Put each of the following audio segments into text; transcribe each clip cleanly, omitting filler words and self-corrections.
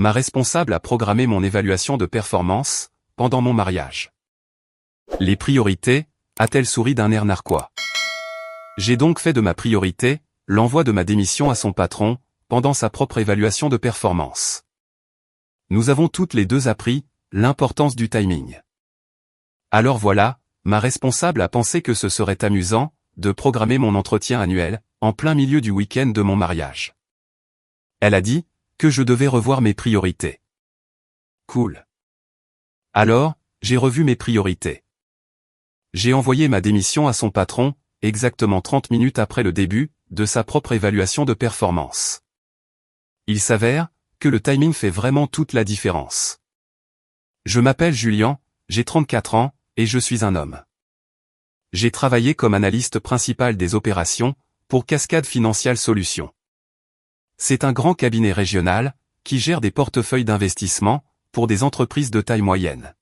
ma responsable a programmé mon évaluation de performance, pendant mon mariage. Les priorités, a-t-elle souri d'un air narquois. J'ai donc fait de ma priorité, l'envoi de ma démission à son patron, pendant sa propre évaluation de performance. Nous avons toutes les deux appris l'importance du timing. Alors voilà, ma responsable a pensé que ce serait amusant de programmer mon entretien annuel, en plein milieu du week-end de mon mariage. Elle a dit que je devais revoir mes priorités. Cool. Alors, j'ai revu mes priorités. J'ai envoyé ma démission à son patron, exactement 30 minutes après le début de sa propre évaluation de performance. Il s'avère que le timing fait vraiment toute la différence. Je m'appelle Julien, j'ai 34 ans, et je suis un homme. J'ai travaillé comme analyste principal des opérations, pour Cascade Financial Solutions. C'est un grand cabinet régional, qui gère des portefeuilles d'investissement, pour des entreprises de taille moyenne.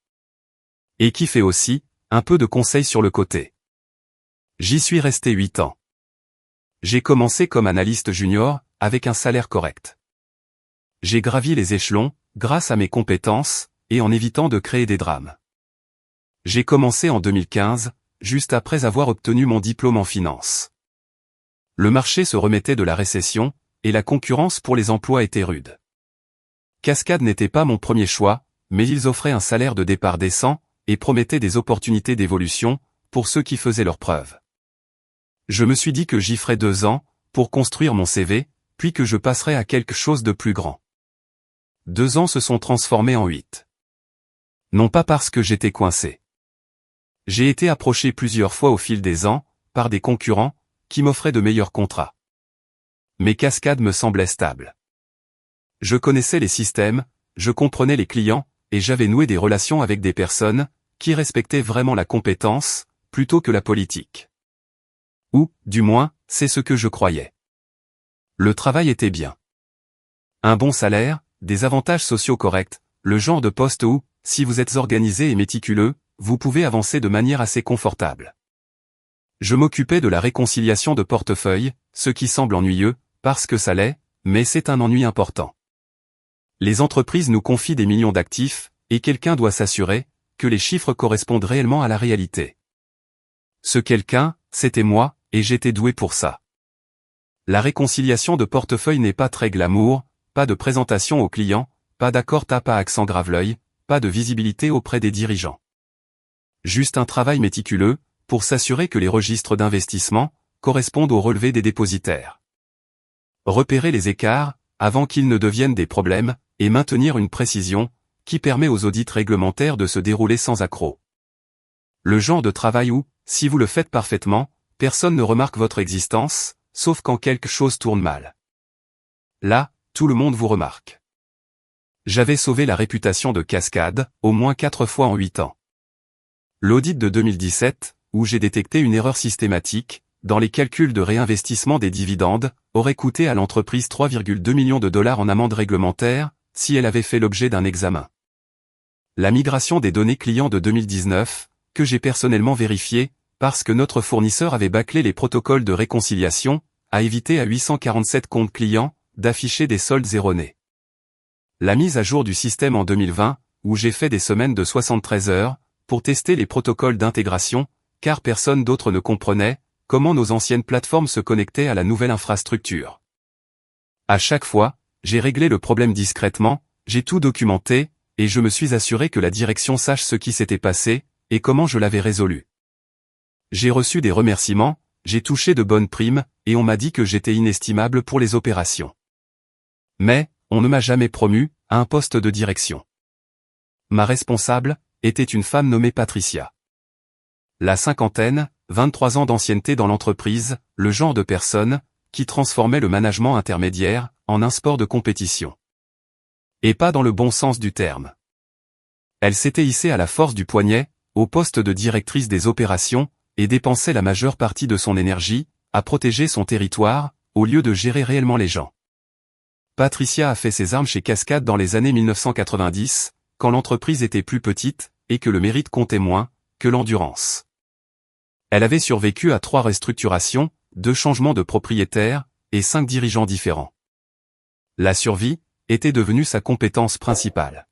Et qui fait aussi, un peu de conseil sur le côté. J'y suis resté 8 ans. J'ai commencé comme analyste junior, avec un salaire correct. J'ai gravi les échelons, grâce à mes compétences, et en évitant de créer des drames. J'ai commencé en 2015, juste après avoir obtenu mon diplôme en finance. Le marché se remettait de la récession, et la concurrence pour les emplois était rude. Cascade n'était pas mon premier choix, mais ils offraient un salaire de départ décent, et promettaient des opportunités d'évolution, pour ceux qui faisaient leurs preuves. Je me suis dit que j'y ferais 2 ans, pour construire mon CV, puis que je passerais à quelque chose de plus grand. 2 ans se sont transformés en 8. Non pas parce que j'étais coincé. J'ai été approché plusieurs fois au fil des ans, par des concurrents, qui m'offraient de meilleurs contrats. Mais Cascade me semblait stable. Je connaissais les systèmes, je comprenais les clients, et j'avais noué des relations avec des personnes, qui respectaient vraiment la compétence, plutôt que la politique. Ou, du moins, c'est ce que je croyais. Le travail était bien. Un bon salaire, des avantages sociaux corrects, le genre de poste où, si vous êtes organisé et méticuleux, vous pouvez avancer de manière assez confortable. Je m'occupais de la réconciliation de portefeuille, ce qui semble ennuyeux, parce que ça l'est, mais c'est un ennui important. Les entreprises nous confient des millions d'actifs, et quelqu'un doit s'assurer que les chiffres correspondent réellement à la réalité. Ce quelqu'un, c'était moi, et j'étais doué pour ça. La réconciliation de portefeuille n'est pas très glamour, pas de présentation aux clients, pas d'accord tape à accent grave l'œil, pas de visibilité auprès des dirigeants. Juste un travail méticuleux, pour s'assurer que les registres d'investissement correspondent aux relevés des dépositaires. Repérer les écarts, avant qu'ils ne deviennent des problèmes, et maintenir une précision, qui permet aux audits réglementaires de se dérouler sans accroc. Le genre de travail où, si vous le faites parfaitement, personne ne remarque votre existence, sauf quand quelque chose tourne mal. Là, tout le monde vous remarque. J'avais sauvé la réputation de Cascade, au moins 4 fois en 8 ans. L'audit de 2017, où j'ai détecté une erreur systématique, dans les calculs de réinvestissement des dividendes, aurait coûté à l'entreprise 3,2 millions de dollars en amende réglementaire, si elle avait fait l'objet d'un examen. La migration des données clients de 2019, que j'ai personnellement vérifié, parce que notre fournisseur avait bâclé les protocoles de réconciliation, a évité à 847 comptes clients, d'afficher des soldes erronés. La mise à jour du système en 2020, où j'ai fait des semaines de 73 heures, pour tester les protocoles d'intégration, car personne d'autre ne comprenait comment nos anciennes plateformes se connectaient à la nouvelle infrastructure. À chaque fois, j'ai réglé le problème discrètement, j'ai tout documenté, et je me suis assuré que la direction sache ce qui s'était passé, et comment je l'avais résolu. J'ai reçu des remerciements, j'ai touché de bonnes primes, et on m'a dit que j'étais inestimable pour les opérations. Mais, on ne m'a jamais promu à un poste de direction. Ma responsable était une femme nommée Patricia. La cinquantaine, 23 ans d'ancienneté dans l'entreprise, le genre de personne qui transformait le management intermédiaire en un sport de compétition. Et pas dans le bon sens du terme. Elle s'était hissée à la force du poignet, au poste de directrice des opérations, et dépensait la majeure partie de son énergie à protéger son territoire, au lieu de gérer réellement les gens. Patricia a fait ses armes chez Cascade dans les années 1990, quand l'entreprise était plus petite, et que le mérite comptait moins que l'endurance. Elle avait survécu à 3 restructurations, 2 changements de propriétaires, et 5 dirigeants différents. La survie était devenue sa compétence principale.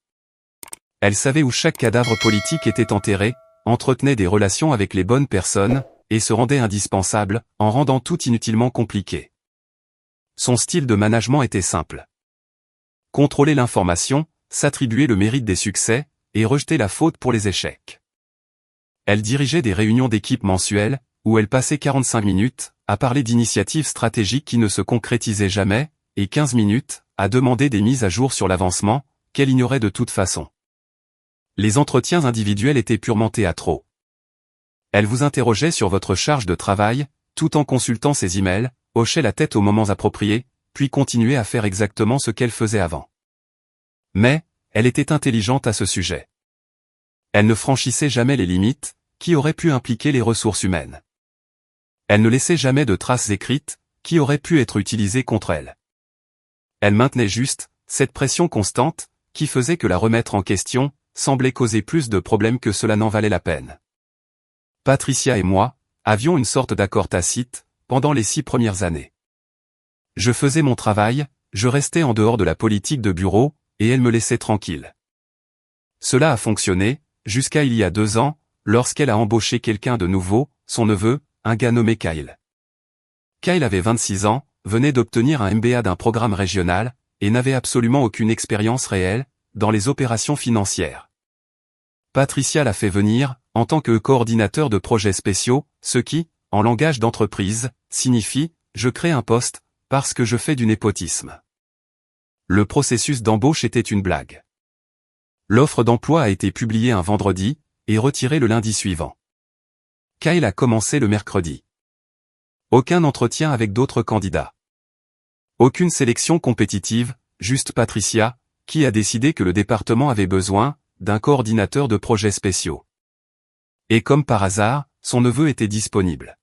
Elle savait où chaque cadavre politique était enterré, entretenait des relations avec les bonnes personnes, et se rendait indispensable, en rendant tout inutilement compliqué. Son style de management était simple. Contrôler l'information, s'attribuer le mérite des succès, et rejeter la faute pour les échecs. Elle dirigeait des réunions d'équipe mensuelles, où elle passait 45 minutes, à parler d'initiatives stratégiques qui ne se concrétisaient jamais, et 15 minutes, à demander des mises à jour sur l'avancement, qu'elle ignorait de toute façon. Les entretiens individuels étaient purement théâtraux. Elle vous interrogeait sur votre charge de travail, tout en consultant ses emails, hochait la tête aux moments appropriés, puis continuait à faire exactement ce qu'elle faisait avant. Mais, elle était intelligente à ce sujet. Elle ne franchissait jamais les limites, qui auraient pu impliquer les ressources humaines. Elle ne laissait jamais de traces écrites, qui auraient pu être utilisées contre elle. Elle maintenait juste, cette pression constante, qui faisait que la remettre en question, semblait causer plus de problèmes que cela n'en valait la peine. Patricia et moi, avions une sorte d'accord tacite, pendant les 6 premières années. Je faisais mon travail, je restais en dehors de la politique de bureau, et elle me laissait tranquille. Cela a fonctionné, jusqu'à il y a 2 ans, lorsqu'elle a embauché quelqu'un de nouveau, son neveu, un gars nommé Kyle. Kyle avait 26 ans, venait d'obtenir un MBA d'un programme régional, et n'avait absolument aucune expérience réelle, dans les opérations financières. Patricia l'a fait venir, en tant que coordinateur de projets spéciaux, ce qui, en langage d'entreprise, signifie « je crée un poste », parce que je fais du népotisme. Le processus d'embauche était une blague. L'offre d'emploi a été publiée un vendredi, et retirée le lundi suivant. Kyle a commencé le mercredi. Aucun entretien avec d'autres candidats. Aucune sélection compétitive, juste Patricia, qui a décidé que le département avait besoin d'un coordinateur de projets spéciaux. Et comme par hasard, son neveu était disponible.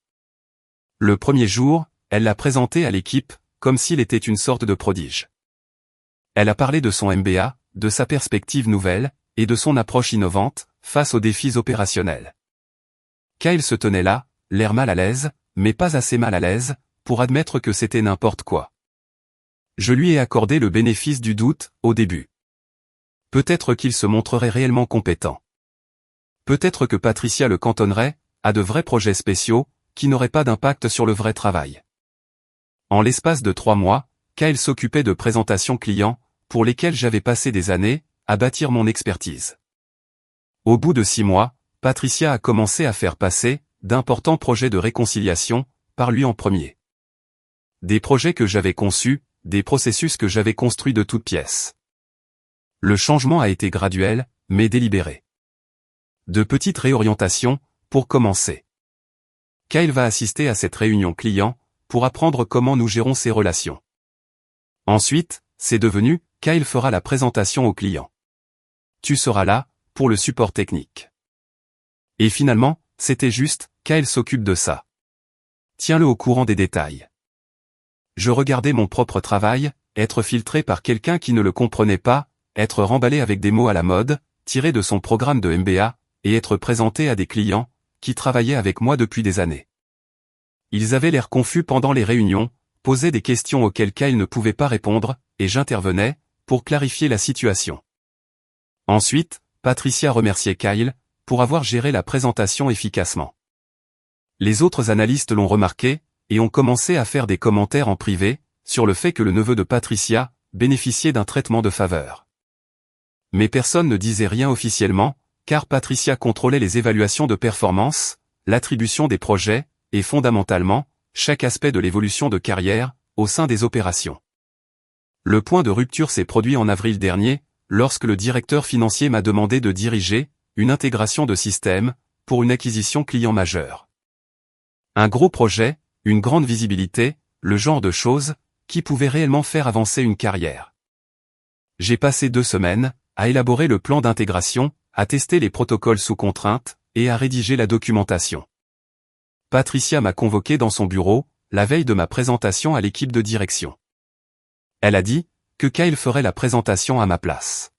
Le premier jour, elle l'a présenté à l'équipe, comme s'il était une sorte de prodige. Elle a parlé de son MBA, de sa perspective nouvelle, et de son approche innovante, face aux défis opérationnels. Kyle se tenait là, l'air mal à l'aise, mais pas assez mal à l'aise, pour admettre que c'était n'importe quoi. Je lui ai accordé le bénéfice du doute, au début. Peut-être qu'il se montrerait réellement compétent. Peut-être que Patricia le cantonnerait, à de vrais projets spéciaux, qui n'auraient pas d'impact sur le vrai travail. En l'espace de 3 mois, Kyle s'occupait de présentations clients, pour lesquelles j'avais passé des années, à bâtir mon expertise. Au bout de 6 mois, Patricia a commencé à faire passer d'importants projets de réconciliation, par lui en premier. Des projets que j'avais conçus, des processus que j'avais construits de toutes pièces. Le changement a été graduel, mais délibéré. De petites réorientations, pour commencer. Kyle va assister à cette réunion client, pour apprendre comment nous gérons ces relations. Ensuite, c'est devenu, Kyle fera la présentation au client. Tu seras là, pour le support technique. Et finalement, c'était juste, Kyle s'occupe de ça. Tiens-le au courant des détails. Je regardais mon propre travail, être filtré par quelqu'un qui ne le comprenait pas, être remballé avec des mots à la mode, tiré de son programme de MBA, et être présenté à des clients, qui travaillaient avec moi depuis des années. Ils avaient l'air confus pendant les réunions, posaient des questions auxquelles Kyle ne pouvait pas répondre, et j'intervenais, pour clarifier la situation. Ensuite, Patricia remerciait Kyle, pour avoir géré la présentation efficacement. Les autres analystes l'ont remarqué, et ont commencé à faire des commentaires en privé, sur le fait que le neveu de Patricia bénéficiait d'un traitement de faveur. Mais personne ne disait rien officiellement, car Patricia contrôlait les évaluations de performance, l'attribution des projets, et fondamentalement, chaque aspect de l'évolution de carrière, au sein des opérations. Le point de rupture s'est produit en avril dernier, lorsque le directeur financier m'a demandé de diriger une intégration de système pour une acquisition client majeure. Un gros projet, une grande visibilité, le genre de choses qui pouvaient réellement faire avancer une carrière. J'ai passé 2 semaines à élaborer le plan d'intégration, à tester les protocoles sous contrainte et à rédiger la documentation. Patricia m'a convoqué dans son bureau, la veille de ma présentation à l'équipe de direction. Elle a dit que Kyle ferait la présentation à ma place.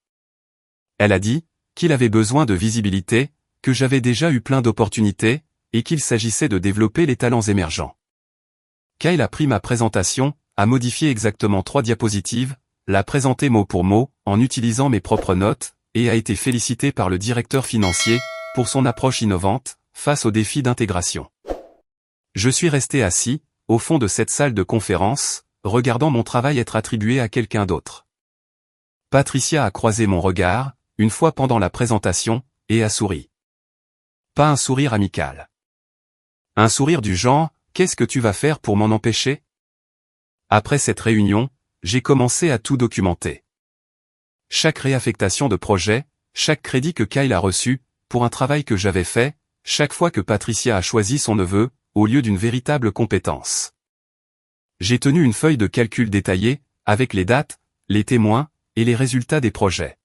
Elle a dit qu'il avait besoin de visibilité, que j'avais déjà eu plein d'opportunités, et qu'il s'agissait de développer les talents émergents. Kyle a pris ma présentation, a modifié exactement 3 diapositives, l'a présentée mot pour mot, en utilisant mes propres notes, et a été félicité par le directeur financier, pour son approche innovante, face aux défis d'intégration. Je suis resté assis, au fond de cette salle de conférence, regardant mon travail être attribué à quelqu'un d'autre. Patricia a croisé mon regard, une fois pendant la présentation, et a souri. Pas un sourire amical. Un sourire du genre, qu'est-ce que tu vas faire pour m'en empêcher? Après cette réunion, j'ai commencé à tout documenter. Chaque réaffectation de projet, chaque crédit que Kyle a reçu, pour un travail que j'avais fait, chaque fois que Patricia a choisi son neveu, au lieu d'une véritable compétence. J'ai tenu une feuille de calcul détaillée, avec les dates, les témoins, et les résultats des projets.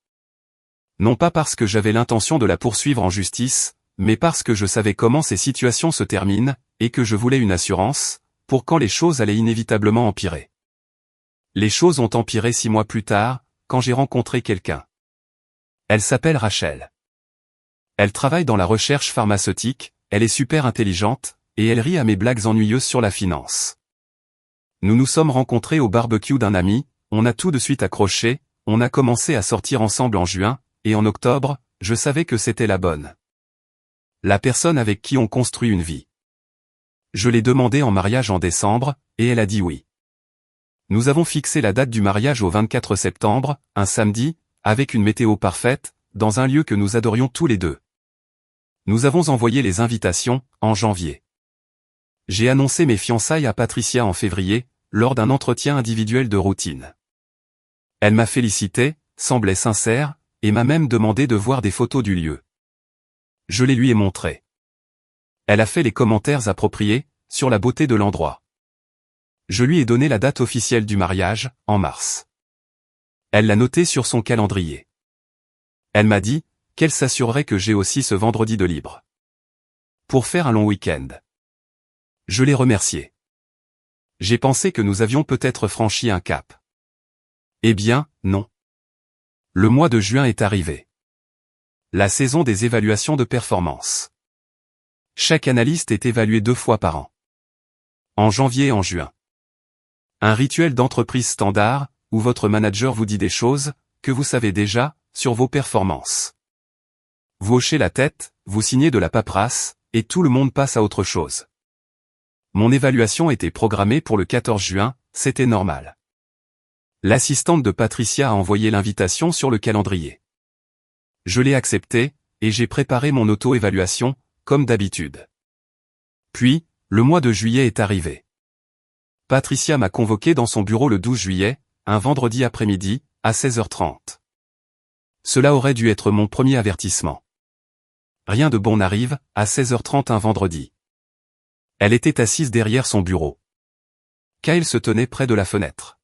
Non pas parce que j'avais l'intention de la poursuivre en justice, mais parce que je savais comment ces situations se terminent, et que je voulais une assurance, pour quand les choses allaient inévitablement empirer. Les choses ont empiré 6 mois plus tard, quand j'ai rencontré quelqu'un. Elle s'appelle Rachel. Elle travaille dans la recherche pharmaceutique, elle est super intelligente, et elle rit à mes blagues ennuyeuses sur la finance. Nous nous sommes rencontrés au barbecue d'un ami, on a tout de suite accroché, on a commencé à sortir ensemble en juin, et en octobre, je savais que c'était la bonne. La personne avec qui on construit une vie. Je l'ai demandé en mariage en décembre, et elle a dit oui. Nous avons fixé la date du mariage au 24 septembre, un samedi, avec une météo parfaite, dans un lieu que nous adorions tous les deux. Nous avons envoyé les invitations, en janvier. J'ai annoncé mes fiançailles à Patricia en février, lors d'un entretien individuel de routine. Elle m'a félicité, semblait sincère, et m'a même demandé de voir des photos du lieu. Je les lui ai montrées. Elle a fait les commentaires appropriés, sur la beauté de l'endroit. Je lui ai donné la date officielle du mariage, en mars. Elle l'a noté sur son calendrier. Elle m'a dit, qu'elle s'assurerait que j'ai aussi ce vendredi de libre. Pour faire un long week-end. Je l'ai remercié. J'ai pensé que nous avions peut-être franchi un cap. Eh bien, non. Le mois de juin est arrivé. La saison des évaluations de performance. Chaque analyste est évalué 2 fois par an. En janvier et en juin. Un rituel d'entreprise standard, où votre manager vous dit des choses, que vous savez déjà, sur vos performances. Vous hochez la tête, vous signez de la paperasse, et tout le monde passe à autre chose. Mon évaluation était programmée pour le 14 juin, c'était normal. L'assistante de Patricia a envoyé l'invitation sur le calendrier. Je l'ai acceptée, et j'ai préparé mon auto-évaluation, comme d'habitude. Puis, le mois de juillet est arrivé. Patricia m'a convoqué dans son bureau le 12 juillet, un vendredi après-midi, à 16h30. Cela aurait dû être mon premier avertissement. Rien de bon n'arrive, à 16h30 un vendredi. Elle était assise derrière son bureau. Kyle se tenait près de la fenêtre.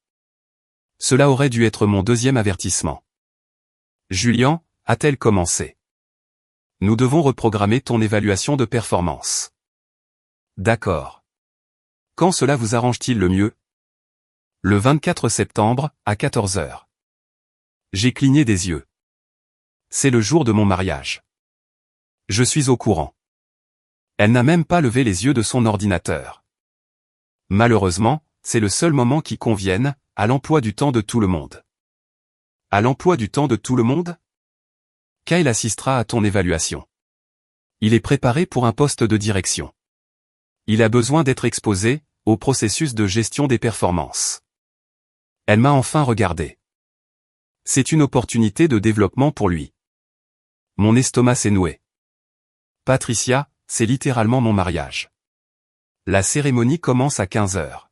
Cela aurait dû être mon deuxième avertissement. Julian, a-t-elle commencé? Nous devons reprogrammer ton évaluation de performance. D'accord. Quand cela vous arrange-t-il le mieux? Le 24 septembre, à 14h. J'ai cligné des yeux. C'est le jour de mon mariage. Je suis au courant. Elle n'a même pas levé les yeux de son ordinateur. Malheureusement, c'est le seul moment qui convienne, à l'emploi du temps de tout le monde. À l'emploi du temps de tout le monde? Kyle assistera à ton évaluation. Il est préparé pour un poste de direction. Il a besoin d'être exposé, au processus de gestion des performances. Elle m'a enfin regardé. C'est une opportunité de développement pour lui. Mon estomac s'est noué. Patricia, c'est littéralement mon mariage. La cérémonie commence à 15h.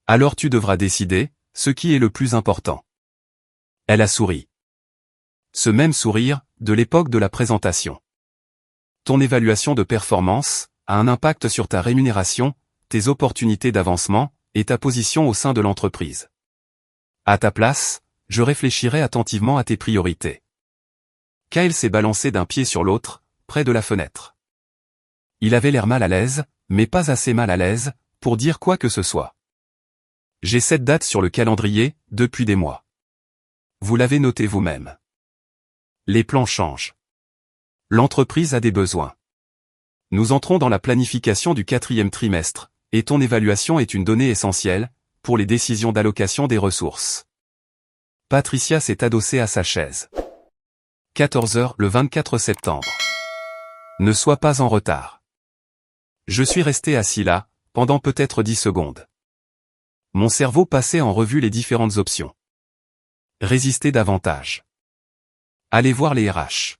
Alors tu devras décider, ce qui est le plus important. Elle a souri. Ce même sourire, de l'époque de la présentation. Ton évaluation de performance a un impact sur ta rémunération, tes opportunités d'avancement, et ta position au sein de l'entreprise. À ta place, je réfléchirai attentivement à tes priorités. Kyle s'est balancé d'un pied sur l'autre, près de la fenêtre. Il avait l'air mal à l'aise, mais pas assez mal à l'aise, pour dire quoi que ce soit. J'ai cette date sur le calendrier, depuis des mois. Vous l'avez noté vous-même. Les plans changent. L'entreprise a des besoins. Nous entrons dans la planification du 4e trimestre, et ton évaluation est une donnée essentielle, pour les décisions d'allocation des ressources. Patricia s'est adossée à sa chaise. 14 heures le 24 septembre. Ne sois pas en retard. Je suis resté assis là, pendant peut-être 10 secondes. Mon cerveau passait en revue les différentes options. Résister davantage. Aller voir les RH.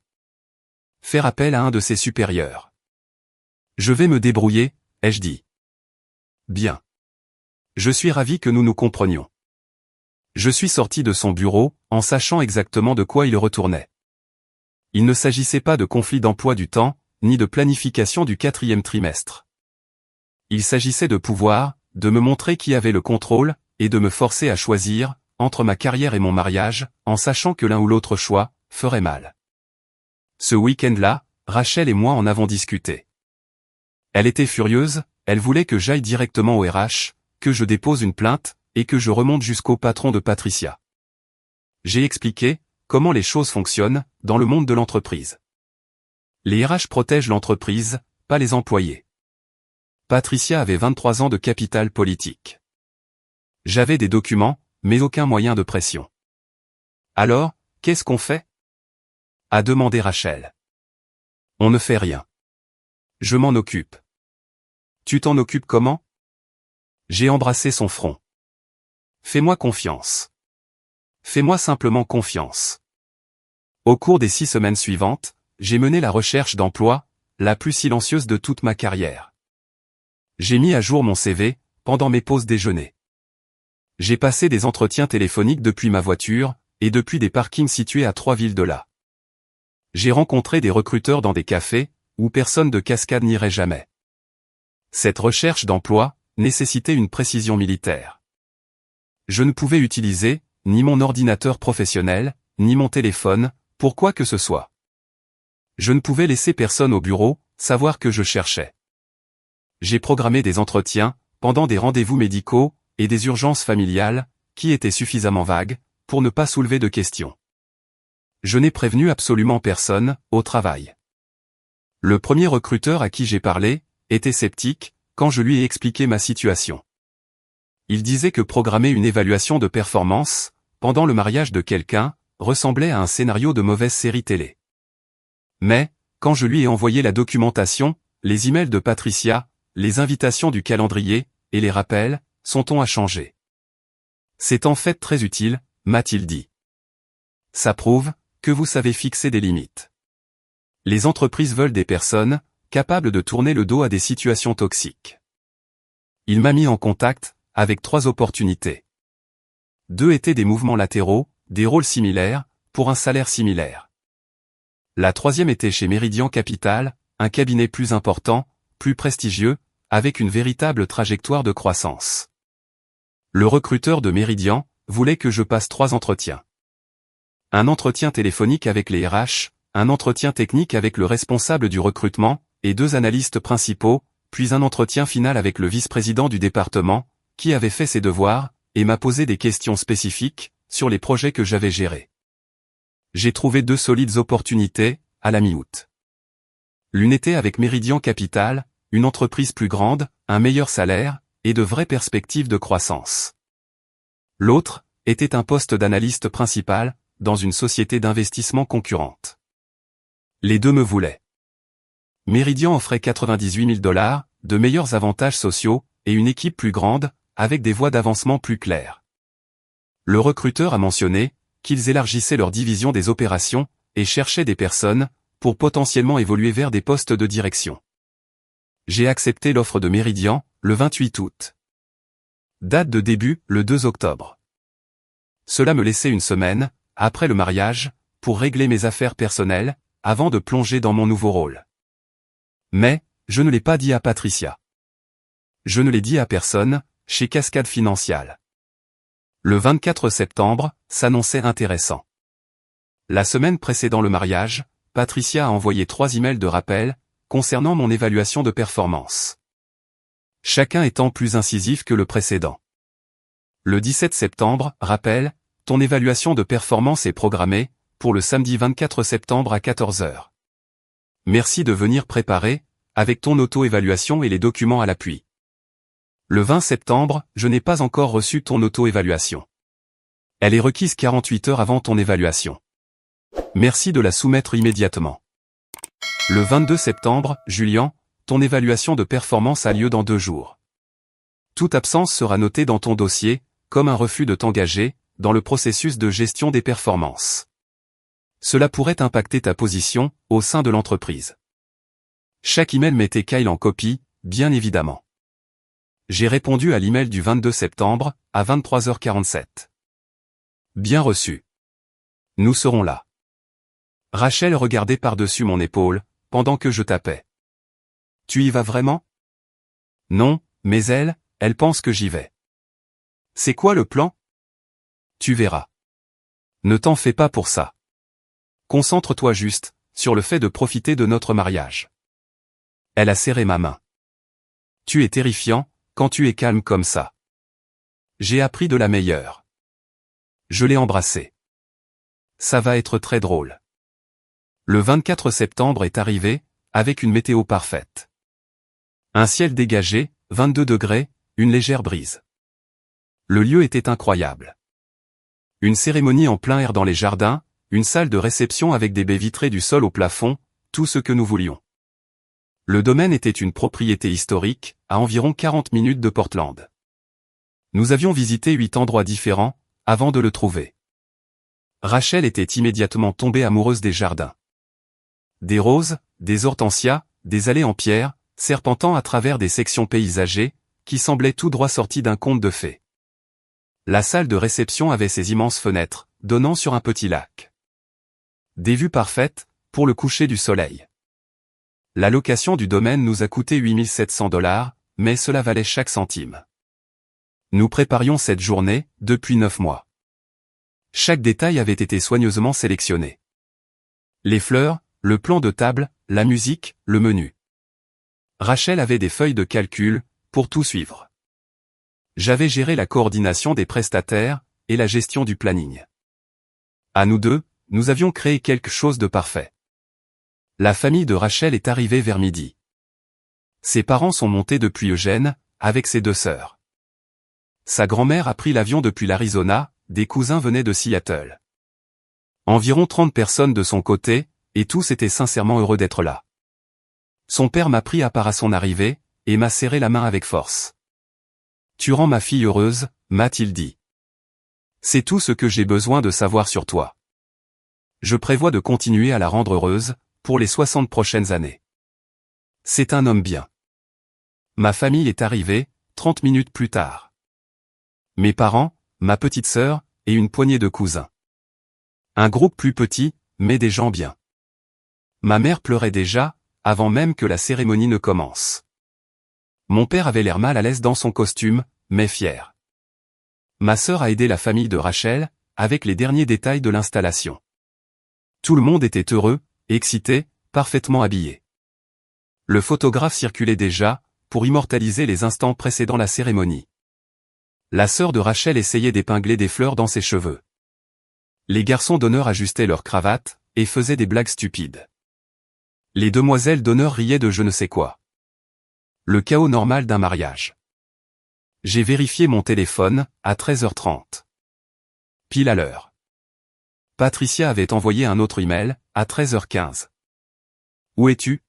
Faire appel à un de ses supérieurs. Je vais me débrouiller, ai-je dit. Bien. Je suis ravi que nous nous comprenions. Je suis sorti de son bureau, en sachant exactement de quoi il retournait. Il ne s'agissait pas de conflit d'emploi du temps, ni de planification du 4e trimestre. Il s'agissait de pouvoir, de me montrer qui avait le contrôle, et de me forcer à choisir, entre ma carrière et mon mariage, en sachant que l'un ou l'autre choix, ferait mal. Ce week-end-là, Rachel et moi en avons discuté. Elle était furieuse, elle voulait que j'aille directement au RH, que je dépose une plainte, et que je remonte jusqu'au patron de Patricia. J'ai expliqué comment les choses fonctionnent dans le monde de l'entreprise. Les RH protègent l'entreprise, pas les employés. Patricia avait 23 ans de capital politique. J'avais des documents, mais aucun moyen de pression. Alors, qu'est-ce qu'on fait ? A demandé Rachel. On ne fait rien. Je m'en occupe. Tu t'en occupes comment ? J'ai embrassé son front. Fais-moi confiance. Fais-moi simplement confiance. Au cours des 6 semaines suivantes, j'ai mené la recherche d'emploi, la plus silencieuse de toute ma carrière. J'ai mis à jour mon CV, pendant mes pauses déjeuner. J'ai passé des entretiens téléphoniques depuis ma voiture, et depuis des parkings situés à 3 villes de là. J'ai rencontré des recruteurs dans des cafés, où personne de Cascade n'irait jamais. Cette recherche d'emploi nécessitait une précision militaire. Je ne pouvais utiliser, ni mon ordinateur professionnel, ni mon téléphone, pour quoi que ce soit. Je ne pouvais laisser personne au bureau, savoir que je cherchais. J'ai programmé des entretiens, pendant des rendez-vous médicaux, et des urgences familiales, qui étaient suffisamment vagues, pour ne pas soulever de questions. Je n'ai prévenu absolument personne, au travail. Le premier recruteur à qui j'ai parlé, était sceptique, quand je lui ai expliqué ma situation. Il disait que programmer une évaluation de performance, pendant le mariage de quelqu'un, ressemblait à un scénario de mauvaise série télé. Mais, quand je lui ai envoyé la documentation, les emails de Patricia, les invitations du calendrier, et les rappels, son ton a changé. C'est en fait très utile, m'a-t-il dit. Ça prouve que vous savez fixer des limites. Les entreprises veulent des personnes capables de tourner le dos à des situations toxiques. Il m'a mis en contact avec 3 opportunités. 2 étaient des mouvements latéraux, des rôles similaires, pour un salaire similaire. La 3e était chez Meridian Capital, un cabinet plus important, plus prestigieux, avec une véritable trajectoire de croissance. Le recruteur de Meridian voulait que je passe 3 entretiens. Un entretien téléphonique avec les RH, un entretien technique avec le responsable du recrutement, et 2 analystes principaux, puis un entretien final avec le vice-président du département, qui avait fait ses devoirs, et m'a posé des questions spécifiques, sur les projets que j'avais gérés. J'ai trouvé 2 solides opportunités, à la mi-août. L'une était avec Meridian Capital, une entreprise plus grande, un meilleur salaire, et de vraies perspectives de croissance. L'autre, était un poste d'analyste principal, dans une société d'investissement concurrente. Les 2 me voulaient. Meridian offrait 98 000 $, de meilleurs avantages sociaux, et une équipe plus grande, avec des voies d'avancement plus claires. Le recruteur a mentionné qu'ils élargissaient leur division des opérations, et cherchaient des personnes, pour potentiellement évoluer vers des postes de direction. J'ai accepté l'offre de Meridian, le 28 août. Date de début, le 2 octobre. Cela me laissait une semaine, après le mariage, pour régler mes affaires personnelles, avant de plonger dans mon nouveau rôle. Mais, je ne l'ai pas dit à Patricia. Je ne l'ai dit à personne, chez Cascade Financial. Le 24 septembre, s'annonçait intéressant. La semaine précédant le mariage, Patricia a envoyé 3 emails de rappel, concernant mon évaluation de performance. Chacun étant plus incisif que le précédent. Le 17 septembre, rappel, ton évaluation de performance est programmée, pour le samedi 24 septembre à 14 h. Merci de venir préparer, avec ton auto-évaluation et les documents à l'appui. Le 20 septembre, je n'ai pas encore reçu ton auto-évaluation. Elle est requise 48 heures avant ton évaluation. Merci de la soumettre immédiatement. Le 22 septembre, Julian, ton évaluation de performance a lieu dans 2 jours. Toute absence sera notée dans ton dossier, comme un refus de t'engager, dans le processus de gestion des performances. Cela pourrait impacter ta position, au sein de l'entreprise. Chaque email mettait Kyle en copie, bien évidemment. J'ai répondu à l'email du 22 septembre, à 23h47. Bien reçu. Nous serons là. Rachel regardait par-dessus mon épaule, pendant que je tapais. Tu y vas vraiment? Non, mais elle pense que j'y vais. C'est quoi le plan? Tu verras. Ne t'en fais pas pour ça. Concentre-toi juste, sur le fait de profiter de notre mariage. Elle a serré ma main. Tu es terrifiant, quand tu es calme comme ça. J'ai appris de la meilleure. Je l'ai embrassée. Ça va être très drôle. Le 24 septembre est arrivé, avec une météo parfaite. Un ciel dégagé, 22 degrés, une légère brise. Le lieu était incroyable. Une cérémonie en plein air dans les jardins, une salle de réception avec des baies vitrées du sol au plafond, tout ce que nous voulions. Le domaine était une propriété historique, à environ 40 minutes de Portland. Nous avions visité 8 endroits différents, avant de le trouver. Rachel était immédiatement tombée amoureuse des jardins. Des roses, des hortensias, des allées en pierre, serpentant à travers des sections paysagées, qui semblaient tout droit sorties d'un conte de fées. La salle de réception avait ses immenses fenêtres, donnant sur un petit lac. Des vues parfaites, pour le coucher du soleil. La location du domaine nous a coûté 8700 $, mais cela valait chaque centime. Nous préparions cette journée, depuis 9 mois. Chaque détail avait été soigneusement sélectionné. Les fleurs, le plan de table, la musique, le menu. Rachel avait des feuilles de calcul, pour tout suivre. J'avais géré la coordination des prestataires, et la gestion du planning. À nous deux, nous avions créé quelque chose de parfait. La famille de Rachel est arrivée vers midi. Ses parents sont montés depuis Eugène, avec ses 2 sœurs. Sa grand-mère a pris l'avion depuis l'Arizona, des cousins venaient de Seattle. Environ 30 personnes de son côté, et tous étaient sincèrement heureux d'être là. Son père m'a pris à part à son arrivée, et m'a serré la main avec force. Tu rends ma fille heureuse, m'a-t-il dit. C'est tout ce que j'ai besoin de savoir sur toi. Je prévois de continuer à la rendre heureuse, pour les 60 prochaines années. C'est un homme bien. Ma famille est arrivée, 30 minutes plus tard. Mes parents, ma petite sœur, et une poignée de cousins. Un groupe plus petit, mais des gens bien. Ma mère pleurait déjà, avant même que la cérémonie ne commence. Mon père avait l'air mal à l'aise dans son costume, mais fier. Ma sœur a aidé la famille de Rachel, avec les derniers détails de l'installation. Tout le monde était heureux, excité, parfaitement habillé. Le photographe circulait déjà, pour immortaliser les instants précédant la cérémonie. La sœur de Rachel essayait d'épingler des fleurs dans ses cheveux. Les garçons d'honneur ajustaient leurs cravates, et faisaient des blagues stupides. Les demoiselles d'honneur riaient de je ne sais quoi. Le chaos normal d'un mariage. J'ai vérifié mon téléphone, à 13h30. Pile à l'heure. Patricia avait envoyé un autre email, à 13h15. Où es-tu?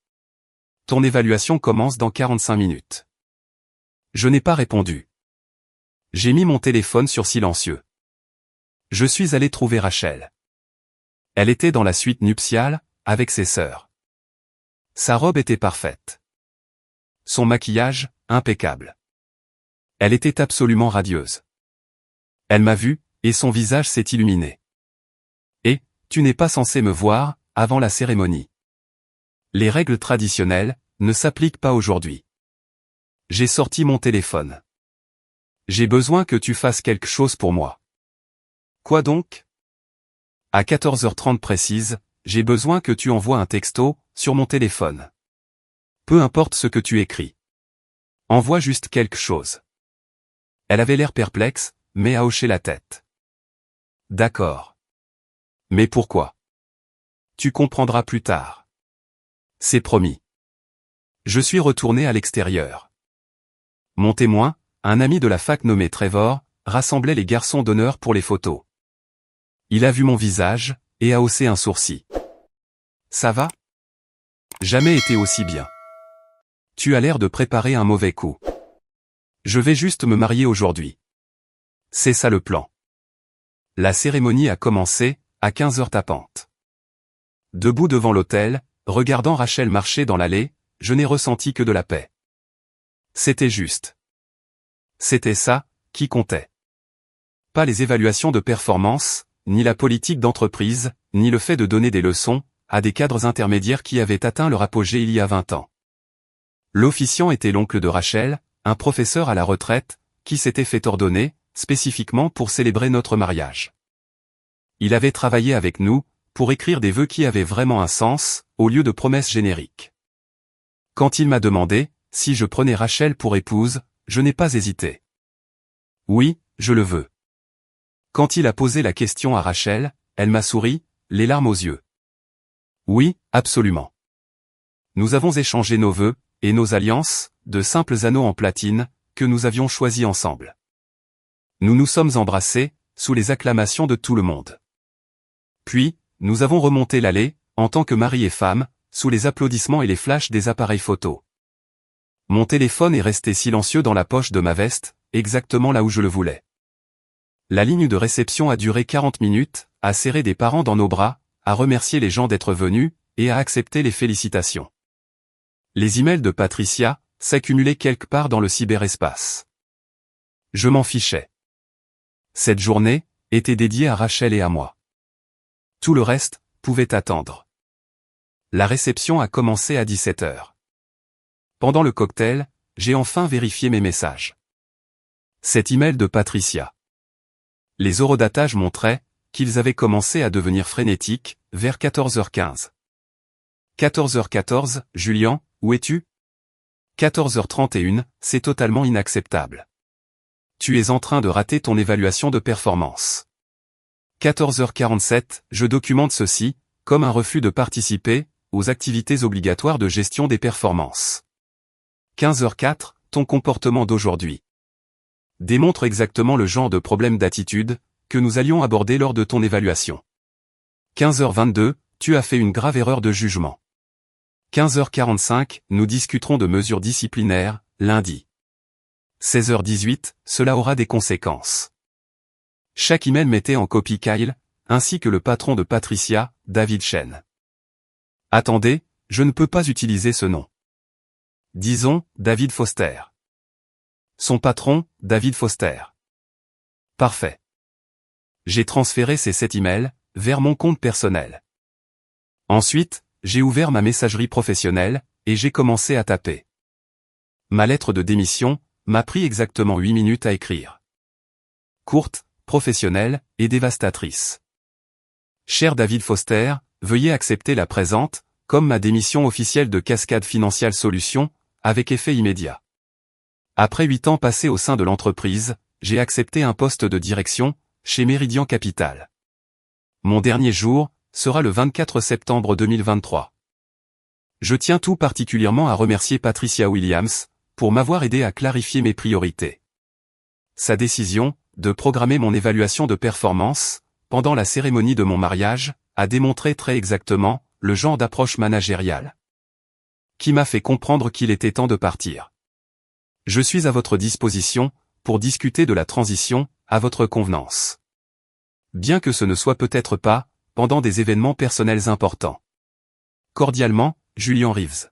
Ton évaluation commence dans 45 minutes. Je n'ai pas répondu. J'ai mis mon téléphone sur silencieux. Je suis allé trouver Rachel. Elle était dans la suite nuptiale, avec ses sœurs. Sa robe était parfaite. Son maquillage, impeccable. Elle était absolument radieuse. Elle m'a vu, et son visage s'est illuminé. Et, tu n'es pas censé me voir, avant la cérémonie. Les règles traditionnelles, ne s'appliquent pas aujourd'hui. J'ai sorti mon téléphone. J'ai besoin que tu fasses quelque chose pour moi. Quoi donc? À 14h30 précise, j'ai besoin que tu envoies un texto, sur mon téléphone. Peu importe ce que tu écris. Envoie juste quelque chose. Elle avait l'air perplexe, mais a hoché la tête. D'accord. Mais pourquoi? Tu comprendras plus tard. C'est promis. Je suis retourné à l'extérieur. Mon témoin, un ami de la fac nommé Trevor, rassemblait les garçons d'honneur pour les photos. Il a vu mon visage, et a haussé un sourcil. Ça va? Jamais été aussi bien. Tu as l'air de préparer un mauvais coup. Je vais juste me marier aujourd'hui. C'est ça le plan. La cérémonie a commencé, à 15h tapantes. Debout devant l'autel, regardant Rachel marcher dans l'allée, je n'ai ressenti que de la paix. C'était juste. C'était ça, qui comptait. Pas les évaluations de performance, ni la politique d'entreprise, ni le fait de donner des leçons, à des cadres intermédiaires qui avaient atteint leur apogée il y a 20 ans. L'officiant était l'oncle de Rachel, un professeur à la retraite, qui s'était fait ordonner, spécifiquement pour célébrer notre mariage. Il avait travaillé avec nous, pour écrire des vœux qui avaient vraiment un sens, au lieu de promesses génériques. Quand il m'a demandé, si je prenais Rachel pour épouse, je n'ai pas hésité. Oui, je le veux. Quand il a posé la question à Rachel, elle m'a souri, les larmes aux yeux. Oui, absolument. Nous avons échangé nos vœux, et nos alliances, de simples anneaux en platine, que nous avions choisis ensemble. Nous nous sommes embrassés, sous les acclamations de tout le monde. Puis, nous avons remonté l'allée, en tant que mari et femme, sous les applaudissements et les flashs des appareils photo. Mon téléphone est resté silencieux dans la poche de ma veste, exactement là où je le voulais. La ligne de réception a duré 40 minutes, à serrer des parents dans nos bras, à remercier les gens d'être venus, et à accepter les félicitations. Les emails de Patricia s'accumulaient quelque part dans le cyberespace. Je m'en fichais. Cette journée était dédiée à Rachel et à moi. Tout le reste pouvait attendre. La réception a commencé à 17h. Pendant le cocktail, j'ai enfin vérifié mes messages. Cet email de Patricia. Les eurodatages montraient qu'ils avaient commencé à devenir frénétiques, vers 14h15. 14h14, Julian, où es-tu? 14h31, c'est totalement inacceptable. Tu es en train de rater ton évaluation de performance. 14h47, je documente ceci, comme un refus de participer aux activités obligatoires de gestion des performances. 15h04, ton comportement d'aujourd'hui démontre exactement le genre de problème d'attitude que nous allions aborder lors de ton évaluation. 15h22, tu as fait une grave erreur de jugement. 15h45, nous discuterons de mesures disciplinaires, lundi. 16h18, cela aura des conséquences. Chaque email mettait en copie Kyle, ainsi que le patron de Patricia, David Chen. Attendez, je ne peux pas utiliser ce nom. Disons, David Foster. Son patron, David Foster. Parfait. J'ai transféré ces 7 emails vers mon compte personnel. Ensuite, j'ai ouvert ma messagerie professionnelle, et j'ai commencé à taper. Ma lettre de démission m'a pris exactement 8 minutes à écrire. Courte, professionnelle, et dévastatrice. Cher David Foster, veuillez accepter la présente, comme ma démission officielle de Cascade Financial Solutions, avec effet immédiat. Après 8 ans passés au sein de l'entreprise, j'ai accepté un poste de direction, chez Meridian Capital. Mon dernier jour sera le 24 septembre 2023. Je tiens tout particulièrement à remercier Patricia Williams, pour m'avoir aidé à clarifier mes priorités. Sa décision, de programmer mon évaluation de performance, pendant la cérémonie de mon mariage, a démontré très exactement, le genre d'approche managériale qui m'a fait comprendre qu'il était temps de partir. Je suis à votre disposition, pour discuter de la transition, à votre convenance. Bien que ce ne soit peut-être pas, pendant des événements personnels importants. Cordialement, Julian Reeves.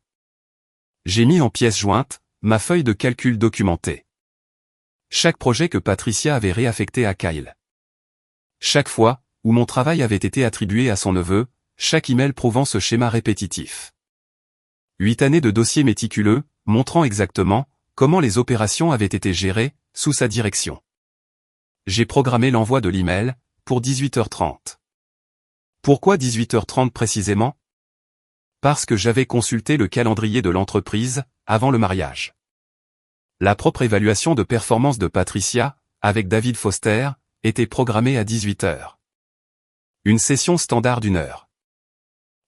J'ai mis en pièce jointe, ma feuille de calcul documentée. Chaque projet que Patricia avait réaffecté à Kyle. Chaque fois, où mon travail avait été attribué à son neveu, chaque email prouvant ce schéma répétitif. 8 années de dossiers méticuleux, montrant exactement, comment les opérations avaient été gérées, sous sa direction. J'ai programmé l'envoi de l'email, pour 18h30. Pourquoi 18h30 précisément? Parce que j'avais consulté le calendrier de l'entreprise, avant le mariage. La propre évaluation de performance de Patricia, avec David Foster, était programmée à 18h. Une session standard d'1 heure.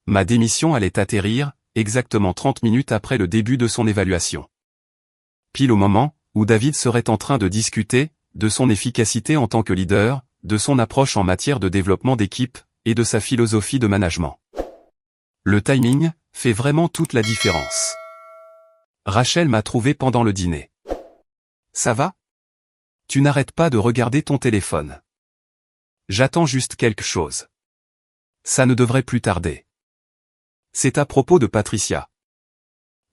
Ma démission allait atterrir, exactement 30 minutes après le début de son évaluation. Pile au moment, où David serait en train de discuter, de son efficacité en tant que leader, de son approche en matière de développement d'équipe et de sa philosophie de management. Le timing fait vraiment toute la différence. Rachel m'a trouvé pendant le dîner. Ça va? Tu n'arrêtes pas de regarder ton téléphone. J'attends juste quelque chose. Ça ne devrait plus tarder. C'est à propos de Patricia.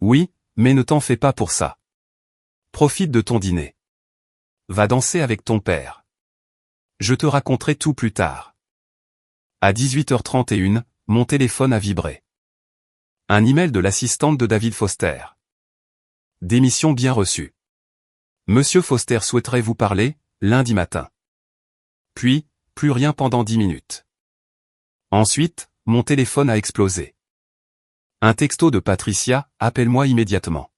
Oui, mais ne t'en fais pas pour ça. Profite de ton dîner. Va danser avec ton père. Je te raconterai tout plus tard. À 18h31, mon téléphone a vibré. Un email de l'assistante de David Foster. Démission bien reçue. Monsieur Foster souhaiterait vous parler, lundi matin. Puis, plus rien pendant 10 minutes. Ensuite, mon téléphone a explosé. Un texto de Patricia, appelle-moi immédiatement.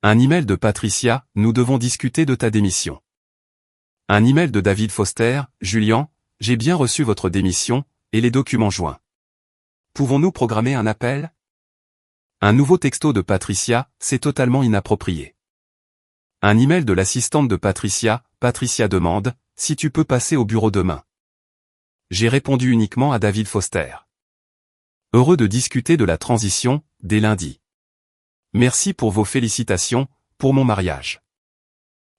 Un email de Patricia, nous devons discuter de ta démission. Un email de David Foster, Julian, j'ai bien reçu votre démission, et les documents joints. Pouvons-nous programmer un appel? Un nouveau texto de Patricia, c'est totalement inapproprié. Un email de l'assistante de Patricia, Patricia demande, si tu peux passer au bureau demain. J'ai répondu uniquement à David Foster. Heureux de discuter de la transition, dès lundi. Merci pour vos félicitations, pour mon mariage.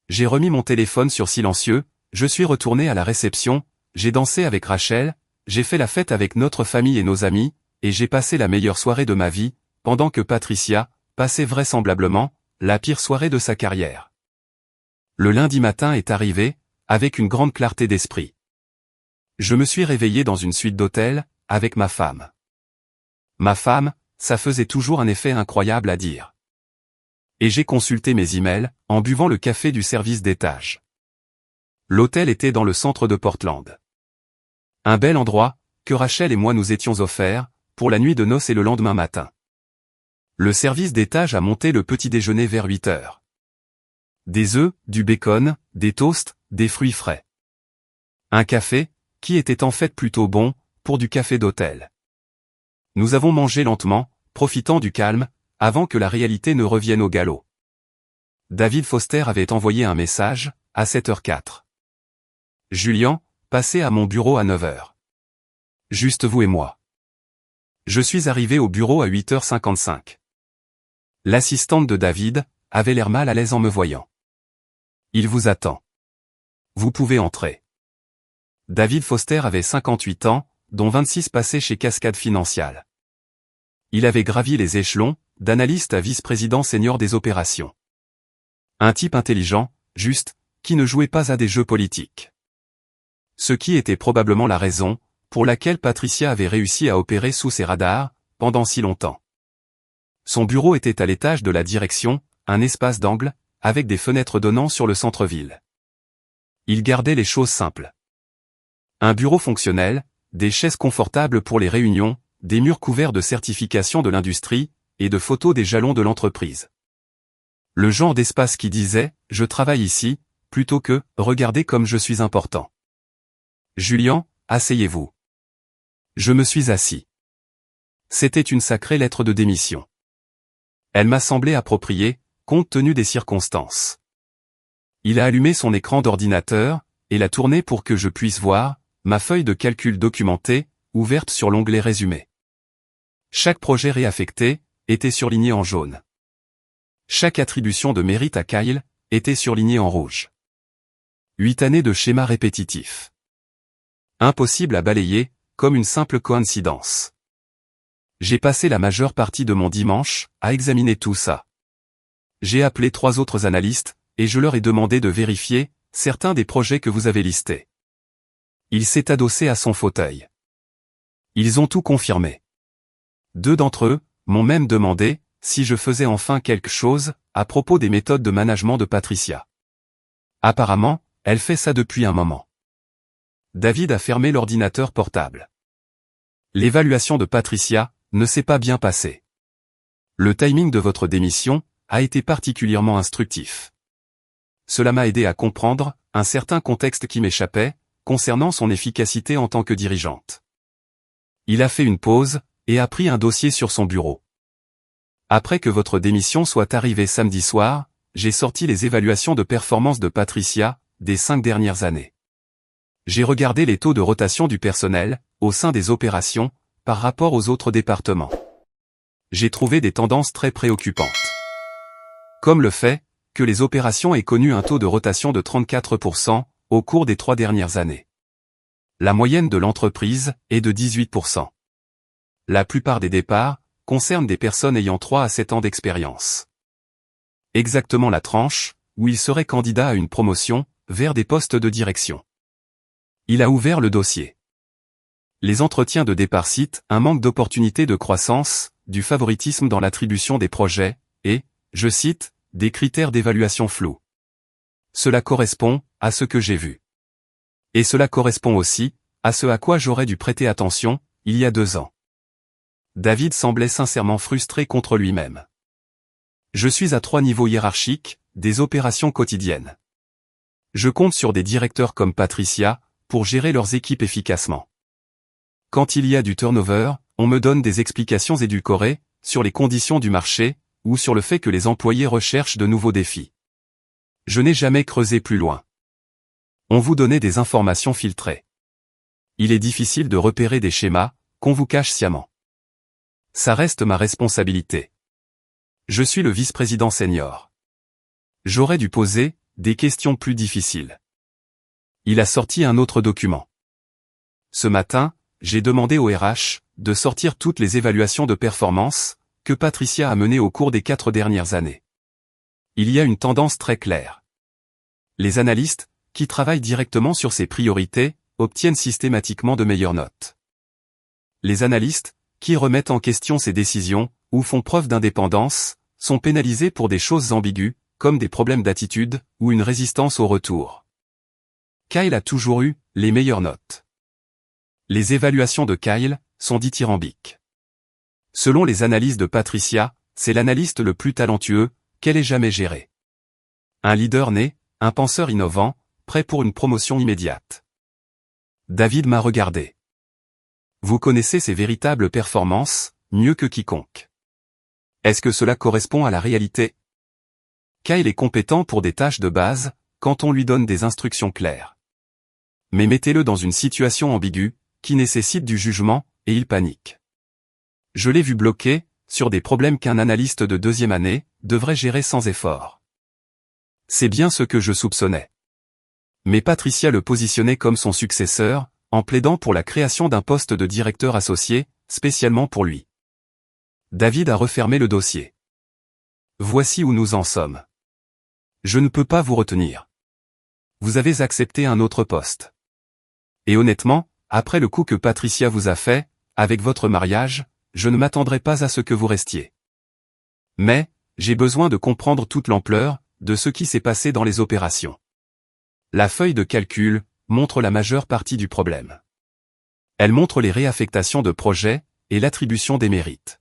J'ai remis mon téléphone sur silencieux, je suis retourné à la réception, j'ai dansé avec Rachel, j'ai fait la fête avec notre famille et nos amis, et j'ai passé la meilleure soirée de ma vie, pendant que Patricia passait vraisemblablement la pire soirée de sa carrière. Le lundi matin est arrivé, avec une grande clarté d'esprit. Je me suis réveillé dans une suite d'hôtel, avec ma femme. Ma femme, ça faisait toujours un effet incroyable à dire. Et j'ai consulté mes emails, en buvant le café du service d'étage. L'hôtel était dans le centre de Portland. Un bel endroit, que Rachel et moi nous étions offerts, pour la nuit de noces et le lendemain matin. Le service d'étage a monté le petit déjeuner vers 8 heures. Des œufs, du bacon, des toasts, des fruits frais. Un café, qui était en fait plutôt bon, pour du café d'hôtel. Nous avons mangé lentement, profitant du calme, avant que la réalité ne revienne au galop. David Foster avait envoyé un message, à 7h04. Julian, passez à mon bureau à 9h. Juste vous et moi. Je suis arrivé au bureau à 8h55. L'assistante de David avait l'air mal à l'aise en me voyant. Il vous attend. Vous pouvez entrer. David Foster avait 58 ans, dont 26 passés chez Cascade Financial. Il avait gravi les échelons, d'analyste à vice-président senior des opérations. Un type intelligent, juste, qui ne jouait pas à des jeux politiques. Ce qui était probablement la raison, pour laquelle Patricia avait réussi à opérer sous ses radars, pendant si longtemps. Son bureau était à l'étage de la direction, un espace d'angle, avec des fenêtres donnant sur le centre-ville. Il gardait les choses simples. Un bureau fonctionnel, des chaises confortables pour les réunions, des murs couverts de certifications de l'industrie, et de photos des jalons de l'entreprise. Le genre d'espace qui disait, je travaille ici, plutôt que, regardez comme je suis important. Julian, asseyez-vous. Je me suis assis. C'était une sacrée lettre de démission. Elle m'a semblé appropriée, compte tenu des circonstances. Il a allumé son écran d'ordinateur, et l'a tourné pour que je puisse voir, ma feuille de calcul documentée, ouverte sur l'onglet résumé. Chaque projet réaffecté, était surligné en jaune. Chaque attribution de mérite à Kyle, était surlignée en rouge. 8 années de schéma répétitif. Impossible à balayer, comme une simple coïncidence. J'ai passé la majeure partie de mon dimanche, à examiner tout ça. J'ai appelé 3 autres analystes, et je leur ai demandé de vérifier, certains des projets que vous avez listés. Il s'est adossé à son fauteuil. Ils ont tout confirmé. 2 d'entre eux m'ont même demandé si je faisais enfin quelque chose à propos des méthodes de management de Patricia. Apparemment, elle fait ça depuis un moment. David a fermé l'ordinateur portable. L'évaluation de Patricia ne s'est pas bien passée. Le timing de votre démission a été particulièrement instructif. Cela m'a aidé à comprendre un certain contexte qui m'échappait, concernant son efficacité en tant que dirigeante. Il a fait une pause, et a pris un dossier sur son bureau. Après que votre démission soit arrivée samedi soir, j'ai sorti les évaluations de performance de Patricia, des 5 dernières années. J'ai regardé les taux de rotation du personnel, au sein des opérations, par rapport aux autres départements. J'ai trouvé des tendances très préoccupantes. Comme le fait que les opérations aient connu un taux de rotation de 34% au cours des 3 dernières années. La moyenne de l'entreprise est de 18%. La plupart des départs concernent des personnes ayant 3 à 7 ans d'expérience. Exactement la tranche où il serait candidat à une promotion vers des postes de direction. Il a ouvert le dossier. Les entretiens de départ citent un manque d'opportunités de croissance, du favoritisme dans l'attribution des projets, et, je cite, des critères d'évaluation flous. Cela correspond à ce que j'ai vu. Et cela correspond aussi à ce à quoi j'aurais dû prêter attention, il y a 2 ans. David semblait sincèrement frustré contre lui-même. Je suis à 3 niveaux hiérarchiques, des opérations quotidiennes. Je compte sur des directeurs comme Patricia, pour gérer leurs équipes efficacement. Quand il y a du turnover, on me donne des explications édulcorées, sur les conditions du marché, ou sur le fait que les employés recherchent de nouveaux défis. Je n'ai jamais creusé plus loin. On vous donnait des informations filtrées. Il est difficile de repérer des schémas, qu'on vous cache sciemment. Ça reste ma responsabilité. Je suis le vice-président senior. J'aurais dû poser des questions plus difficiles. Il a sorti un autre document. Ce matin, j'ai demandé au RH de sortir toutes les évaluations de performance que Patricia a menées au cours des 4 dernières années. Il y a une tendance très claire. Les analystes, qui travaillent directement sur ces priorités, obtiennent systématiquement de meilleures notes. Les analystes, qui remettent en question ces décisions, ou font preuve d'indépendance, sont pénalisés pour des choses ambiguës, comme des problèmes d'attitude, ou une résistance au retour. Kyle a toujours eu les meilleures notes. Les évaluations de Kyle sont dithyrambiques. Selon les analyses de Patricia, c'est l'analyste le plus talentueux qu'elle ait jamais géré. Un leader né, un penseur innovant, prêt pour une promotion immédiate. David m'a regardé. Vous connaissez ses véritables performances, mieux que quiconque. Est-ce que cela correspond à la réalité? Kyle est compétent pour des tâches de base, quand on lui donne des instructions claires. Mais mettez-le dans une situation ambiguë, qui nécessite du jugement, et il panique. Je l'ai vu bloqué, sur des problèmes qu'un analyste de 2e année, devrait gérer sans effort. C'est bien ce que je soupçonnais. Mais Patricia le positionnait comme son successeur, en plaidant pour la création d'un poste de directeur associé, spécialement pour lui. David a refermé le dossier. Voici où nous en sommes. Je ne peux pas vous retenir. Vous avez accepté un autre poste. Et honnêtement, après le coup que Patricia vous a fait, avec votre mariage, je ne m'attendrai pas à ce que vous restiez. Mais, j'ai besoin de comprendre toute l'ampleur de ce qui s'est passé dans les opérations. La feuille de calcul montre la majeure partie du problème. Elle montre les réaffectations de projets et l'attribution des mérites.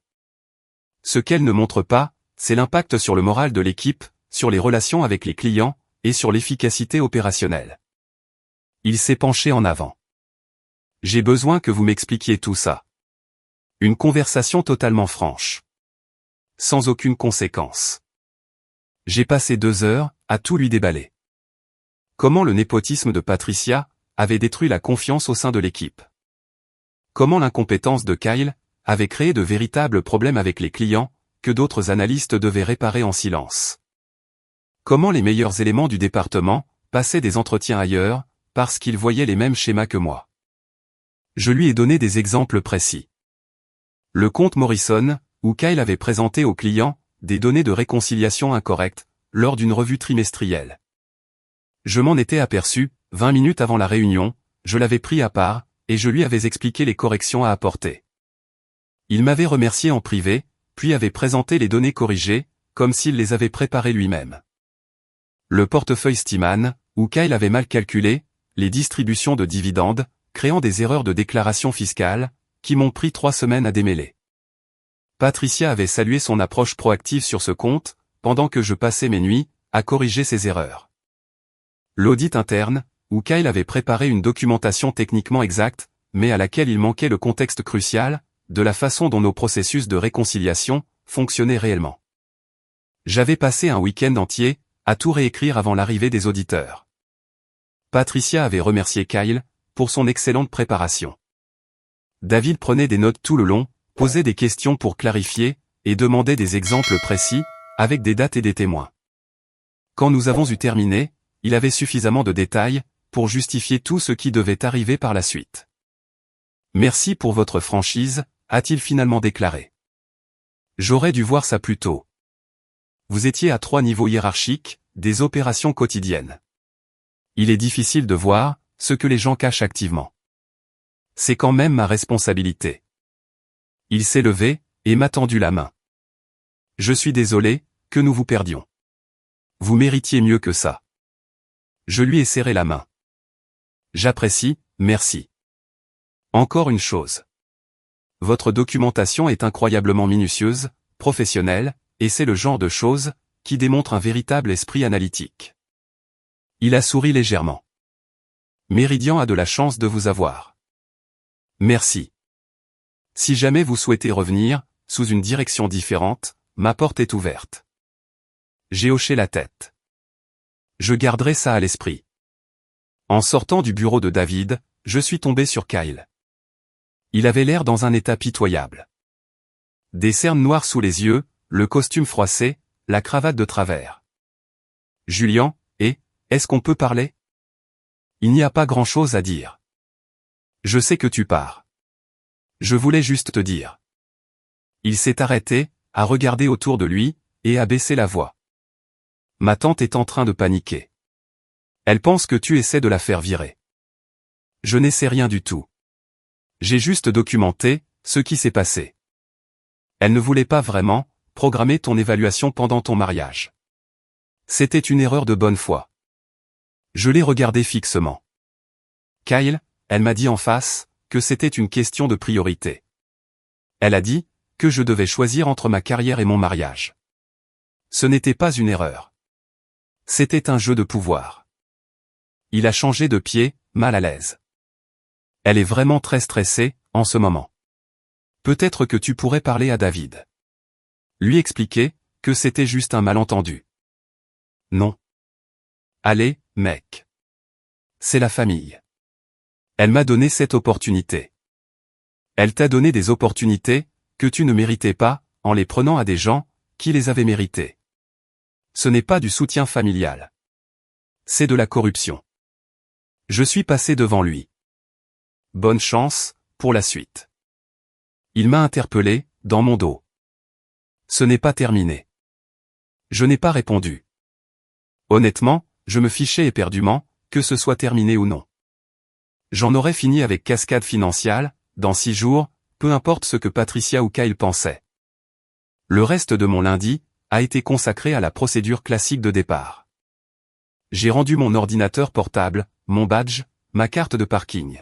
Ce qu'elle ne montre pas, c'est l'impact sur le moral de l'équipe, sur les relations avec les clients, et sur l'efficacité opérationnelle. Il s'est penché en avant. J'ai besoin que vous m'expliquiez tout ça. Une conversation totalement franche. Sans aucune conséquence. J'ai passé 2 heures à tout lui déballer. Comment le népotisme de Patricia avait détruit la confiance au sein de l'équipe. Comment l'incompétence de Kyle avait créé de véritables problèmes avec les clients, que d'autres analystes devaient réparer en silence. Comment les meilleurs éléments du département passaient des entretiens ailleurs, parce qu'ils voyaient les mêmes schémas que moi. Je lui ai donné des exemples précis. Le compte Morrison, où Kyle avait présenté aux clients des données de réconciliation incorrectes, lors d'une revue trimestrielle. Je m'en étais aperçu, 20 minutes avant la réunion, je l'avais pris à part, et je lui avais expliqué les corrections à apporter. Il m'avait remercié en privé, puis avait présenté les données corrigées, comme s'il les avait préparées lui-même. Le portefeuille Steeman, où Kyle avait mal calculé les distributions de dividendes, créant des erreurs de déclaration fiscale, qui m'ont pris 3 semaines à démêler. Patricia avait salué son approche proactive sur ce compte, pendant que je passais mes nuits à corriger ces erreurs. L'audit interne, où Kyle avait préparé une documentation techniquement exacte, mais à laquelle il manquait le contexte crucial, de la façon dont nos processus de réconciliation fonctionnaient réellement. J'avais passé un week-end entier à tout réécrire avant l'arrivée des auditeurs. Patricia avait remercié Kyle pour son excellente préparation. David prenait des notes tout le long, posait des questions pour clarifier, et demandait des exemples précis, avec des dates et des témoins. Quand nous avons eu terminé, il avait suffisamment de détails, pour justifier tout ce qui devait arriver par la suite. Merci pour votre franchise, a-t-il finalement déclaré. J'aurais dû voir ça plus tôt. Vous étiez à 3 niveaux hiérarchiques, des opérations quotidiennes. Il est difficile de voir ce que les gens cachent activement. C'est quand même ma responsabilité. Il s'est levé, et m'a tendu la main. Je suis désolé, que nous vous perdions. Vous méritiez mieux que ça. Je lui ai serré la main. J'apprécie, merci. Encore une chose. Votre documentation est incroyablement minutieuse, professionnelle, et c'est le genre de choses qui démontre un véritable esprit analytique. Il a souri légèrement. Meridian a de la chance de vous avoir. Merci. Si jamais vous souhaitez revenir, sous une direction différente, ma porte est ouverte. J'ai hoché la tête. Je garderai ça à l'esprit. En sortant du bureau de David, je suis tombé sur Kyle. Il avait l'air dans un état pitoyable. Des cernes noires sous les yeux, le costume froissé, la cravate de travers. Julian, est-ce qu'on peut parler? Il n'y a pas grand-chose à dire. Je sais que tu pars. Je voulais juste te dire. Il s'est arrêté, a regardé autour de lui, et a baissé la voix. Ma tante est en train de paniquer. Elle pense que tu essaies de la faire virer. Je n'essaie rien du tout. J'ai juste documenté ce qui s'est passé. Elle ne voulait pas vraiment programmer ton évaluation pendant ton mariage. C'était une erreur de bonne foi. Je l'ai regardé fixement. Kyle, elle m'a dit en face que c'était une question de priorité. Elle a dit que je devais choisir entre ma carrière et mon mariage. Ce n'était pas une erreur. C'était un jeu de pouvoir. Il a changé de pied, mal à l'aise. Elle est vraiment très stressée, en ce moment. Peut-être que tu pourrais parler à David. Lui expliquer que c'était juste un malentendu. Non. Allez, mec. C'est la famille. Elle m'a donné cette opportunité. Elle t'a donné des opportunités que tu ne méritais pas, en les prenant à des gens qui les avaient méritées. Ce n'est pas du soutien familial. C'est de la corruption. Je suis passé devant lui. Bonne chance, pour la suite. Il m'a interpellé, dans mon dos. Ce n'est pas terminé. Je n'ai pas répondu. Honnêtement, je me fichais éperdument, que ce soit terminé ou non. J'en aurais fini avec Cascade Financial, dans 6 jours, peu importe ce que Patricia ou Kyle pensaient. Le reste de mon lundi a été consacré à la procédure classique de départ. J'ai rendu mon ordinateur portable, mon badge, ma carte de parking.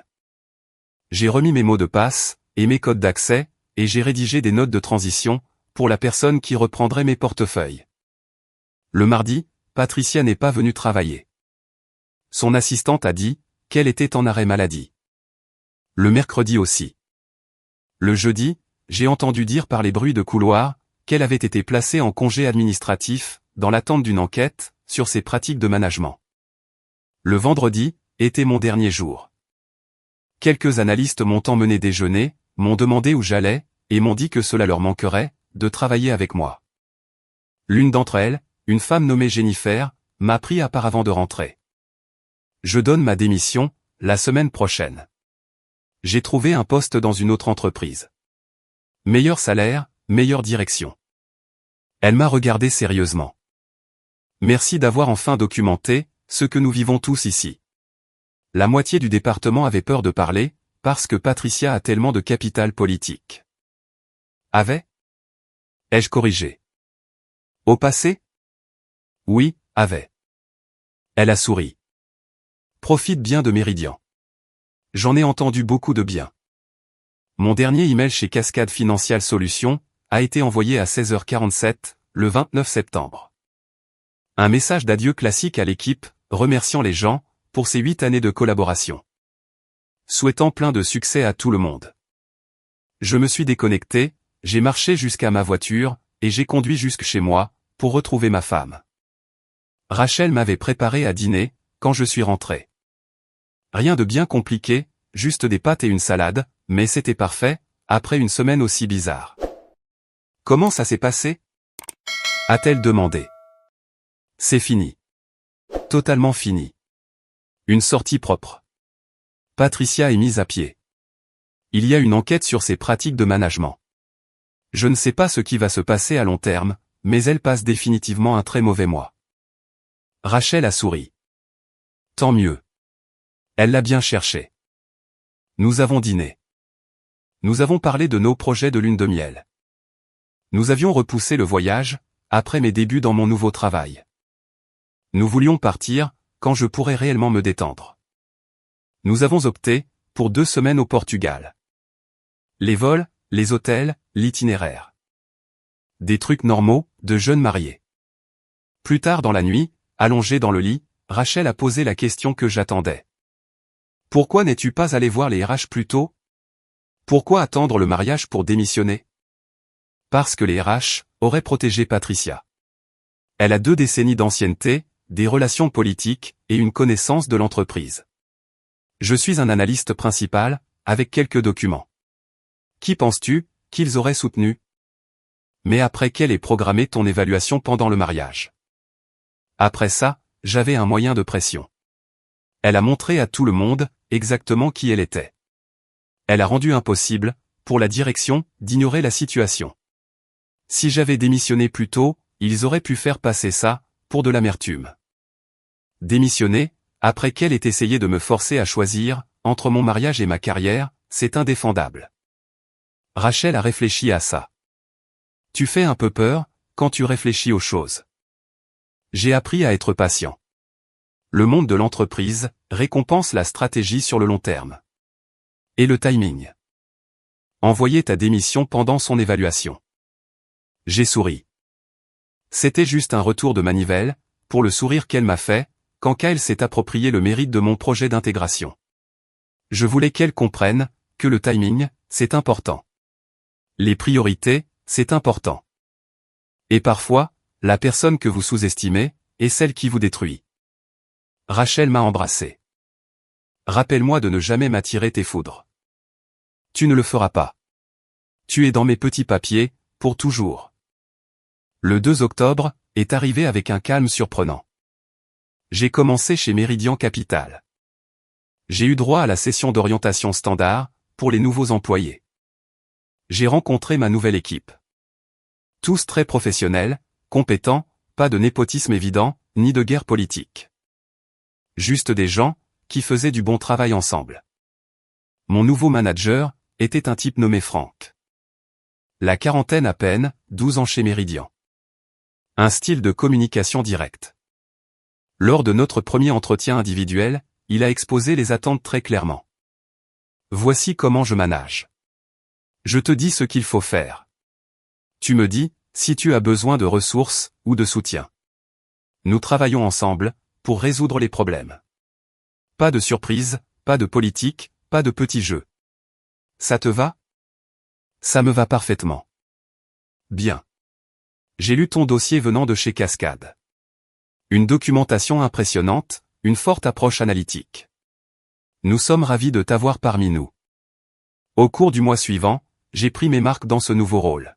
J'ai remis mes mots de passe, et mes codes d'accès, et j'ai rédigé des notes de transition, pour la personne qui reprendrait mes portefeuilles. Le mardi, Patricia n'est pas venue travailler. Son assistante a dit qu'elle était en arrêt maladie. Le mercredi aussi. Le jeudi, j'ai entendu dire par les bruits de couloir qu'elle avait été placée en congé administratif, dans l'attente d'une enquête sur ses pratiques de management. Le vendredi était mon dernier jour. Quelques analystes m'ont emmené déjeuner, m'ont demandé où j'allais, et m'ont dit que cela leur manquerait, de travailler avec moi. L'une d'entre elles, une femme nommée Jennifer, m'a pris à part avant de rentrer. Je donne ma démission, la semaine prochaine. J'ai trouvé un poste dans une autre entreprise. Meilleur salaire, meilleure direction. Elle m'a regardé sérieusement. Merci d'avoir enfin documenté ce que nous vivons tous ici. La moitié du département avait peur de parler, parce que Patricia a tellement de capital politique. Avait? Ai-je corrigé? Au passé? Oui, avait. Elle a souri. Profite bien de Meridian. J'en ai entendu beaucoup de bien. Mon dernier email chez Cascade Financial Solutions a été envoyé à 16h47, le 29 septembre. Un message d'adieu classique à l'équipe, remerciant les gens pour ces 8 années de collaboration. Souhaitant plein de succès à tout le monde. Je me suis déconnecté, j'ai marché jusqu'à ma voiture, et j'ai conduit jusque chez moi, pour retrouver ma femme. Rachel m'avait préparé à dîner, quand je suis rentré. Rien de bien compliqué, juste des pâtes et une salade, mais c'était parfait, après une semaine aussi bizarre. Comment ça s'est passé? A-t-elle demandé. C'est fini. Totalement fini. Une sortie propre. Patricia est mise à pied. Il y a une enquête sur ses pratiques de management. Je ne sais pas ce qui va se passer à long terme, mais elle passe définitivement un très mauvais mois. Rachel a souri. Tant mieux. Elle l'a bien cherché. Nous avons dîné. Nous avons parlé de nos projets de lune de miel. Nous avions repoussé le voyage, après mes débuts dans mon nouveau travail. Nous voulions partir, quand je pourrais réellement me détendre. Nous avons opté, pour 2 semaines au Portugal. Les vols, les hôtels, l'itinéraire. Des trucs normaux, de jeunes mariés. Plus tard dans la nuit, allongée dans le lit, Rachel a posé la question que j'attendais. Pourquoi n'es-tu pas allé voir les RH plus tôt? Pourquoi attendre le mariage pour démissionner? Parce que les RH auraient protégé Patricia. Elle a 2 décennies d'ancienneté, des relations politiques et une connaissance de l'entreprise. Je suis un analyste principal, avec quelques documents. Qui penses-tu qu'ils auraient soutenu? Mais après quelle est programmée ton évaluation pendant le mariage? Après ça, j'avais un moyen de pression. Elle a montré à tout le monde exactement qui elle était. Elle a rendu impossible, pour la direction, d'ignorer la situation. Si j'avais démissionné plus tôt, ils auraient pu faire passer ça, pour de l'amertume. Démissionner, après qu'elle ait essayé de me forcer à choisir, entre mon mariage et ma carrière, c'est indéfendable. Rachel a réfléchi à ça. Tu fais un peu peur, quand tu réfléchis aux choses. J'ai appris à être patient. Le monde de l'entreprise récompense la stratégie sur le long terme. Et le timing. Envoyer ta démission pendant son évaluation. J'ai souri. C'était juste un retour de manivelle, pour le sourire qu'elle m'a fait, quand Kyle s'est approprié le mérite de mon projet d'intégration. Je voulais qu'elle comprenne que le timing, c'est important. Les priorités, c'est important. Et parfois, la personne que vous sous-estimez est celle qui vous détruit. Rachel m'a embrassé. Rappelle-moi de ne jamais m'attirer tes foudres. Tu ne le feras pas. Tu es dans mes petits papiers, pour toujours. Le 2 octobre est arrivé avec un calme surprenant. J'ai commencé chez Meridian Capital. J'ai eu droit à la session d'orientation standard, pour les nouveaux employés. J'ai rencontré ma nouvelle équipe. Tous très professionnels, compétents, pas de népotisme évident, ni de guerre politique. Juste des gens, qui faisaient du bon travail ensemble. Mon nouveau manager, était un type nommé Frank. La quarantaine à peine, 12 ans chez Meridian. Un style de communication directe. Lors de notre premier entretien individuel, il a exposé les attentes très clairement. Voici comment je manage. Je te dis ce qu'il faut faire. Tu me dis, si tu as besoin de ressources, ou de soutien. Nous travaillons ensemble, pour résoudre les problèmes. Pas de surprise, pas de politique, pas de petits jeux. Ça te va? Ça me va parfaitement. Bien. J'ai lu ton dossier venant de chez Cascade. Une documentation impressionnante, une forte approche analytique. Nous sommes ravis de t'avoir parmi nous. Au cours du mois suivant, j'ai pris mes marques dans ce nouveau rôle.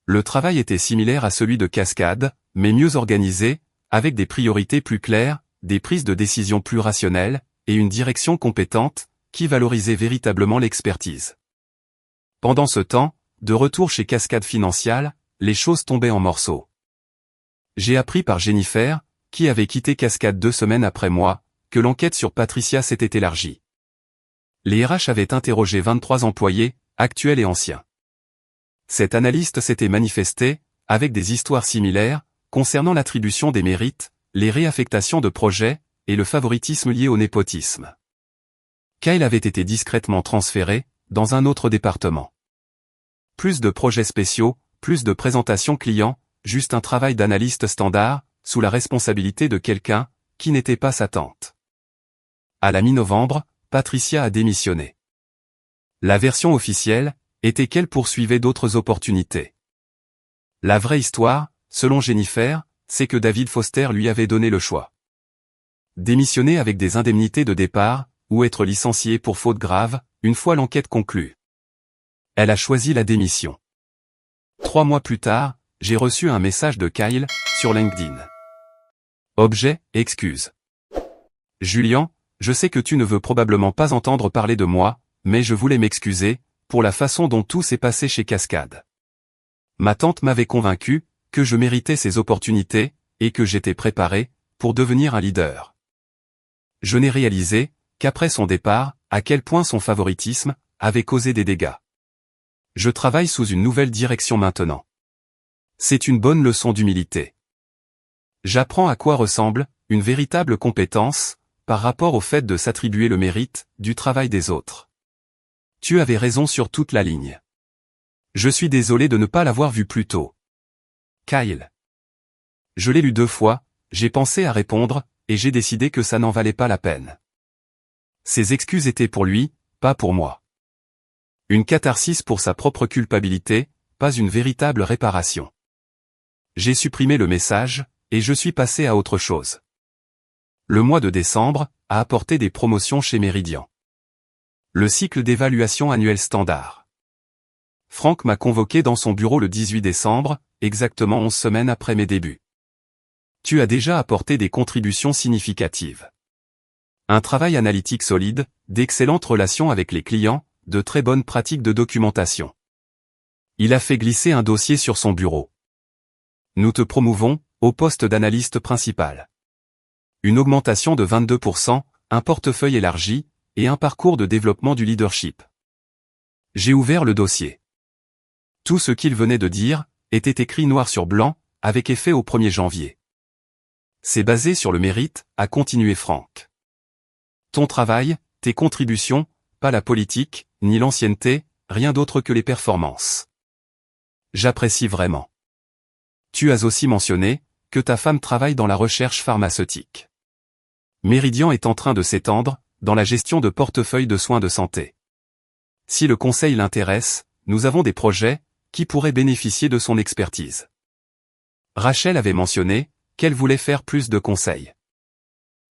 Le travail était similaire à celui de Cascade, mais mieux organisé, avec des priorités plus claires, des prises de décision plus rationnelles, et une direction compétente, qui valorisait véritablement l'expertise. Pendant ce temps, de retour chez Cascade Financial, les choses tombaient en morceaux. J'ai appris par Jennifer, qui avait quitté Cascade 2 semaines après moi, que l'enquête sur Patricia s'était élargie. Les RH avaient interrogé 23 employés, actuels et anciens. Cet analyste s'était manifesté, avec des histoires similaires, concernant l'attribution des mérites, les réaffectations de projets, et le favoritisme lié au népotisme. Kyle avait été discrètement transféré, dans un autre département. Plus de projets spéciaux, plus de présentations clients, juste un travail d'analyste standard, sous la responsabilité de quelqu'un, qui n'était pas sa tante. À la mi-novembre, Patricia a démissionné. La version officielle, était qu'elle poursuivait d'autres opportunités. La vraie histoire, selon Jennifer, c'est que David Foster lui avait donné le choix. Démissionner avec des indemnités de départ, ou être licenciée pour faute grave, une fois l'enquête conclue. Elle a choisi la démission. 3 mois plus tard, j'ai reçu un message de Kyle, sur LinkedIn. Objet, excuse. Julian, je sais que tu ne veux probablement pas entendre parler de moi, mais je voulais m'excuser, pour la façon dont tout s'est passé chez Cascade. Ma tante m'avait convaincu, que je méritais ces opportunités, et que j'étais préparé, pour devenir un leader. Je n'ai réalisé, qu'après son départ, à quel point son favoritisme, avait causé des dégâts. Je travaille sous une nouvelle direction maintenant. C'est une bonne leçon d'humilité. J'apprends à quoi ressemble, une véritable compétence, par rapport au fait de s'attribuer le mérite, du travail des autres. Tu avais raison sur toute la ligne. Je suis désolé de ne pas l'avoir vu plus tôt. Kyle. Je l'ai lu 2 fois, j'ai pensé à répondre, et j'ai décidé que ça n'en valait pas la peine. Ses excuses étaient pour lui, pas pour moi. Une catharsis pour sa propre culpabilité, pas une véritable réparation. J'ai supprimé le message, et je suis passé à autre chose. Le mois de décembre a apporté des promotions chez Meridian. Le cycle d'évaluation annuel standard. Franck m'a convoqué dans son bureau le 18 décembre, exactement 11 semaines après mes débuts. Tu as déjà apporté des contributions significatives. Un travail analytique solide, d'excellentes relations avec les clients, de très bonnes pratiques de documentation. Il a fait glisser un dossier sur son bureau. Nous te promouvons, au poste d'analyste principal. Une augmentation de 22%, un portefeuille élargi, et un parcours de développement du leadership. J'ai ouvert le dossier. Tout ce qu'il venait de dire, était écrit noir sur blanc, avec effet au 1er janvier. C'est basé sur le mérite, a continué Franck. Ton travail, tes contributions, pas la politique, ni l'ancienneté, rien d'autre que les performances. J'apprécie vraiment. Tu as aussi mentionné, que ta femme travaille dans la recherche pharmaceutique. Meridian est en train de s'étendre, dans la gestion de portefeuilles de soins de santé. Si le conseil l'intéresse, nous avons des projets, qui pourraient bénéficier de son expertise. Rachel avait mentionné, qu'elle voulait faire plus de conseils.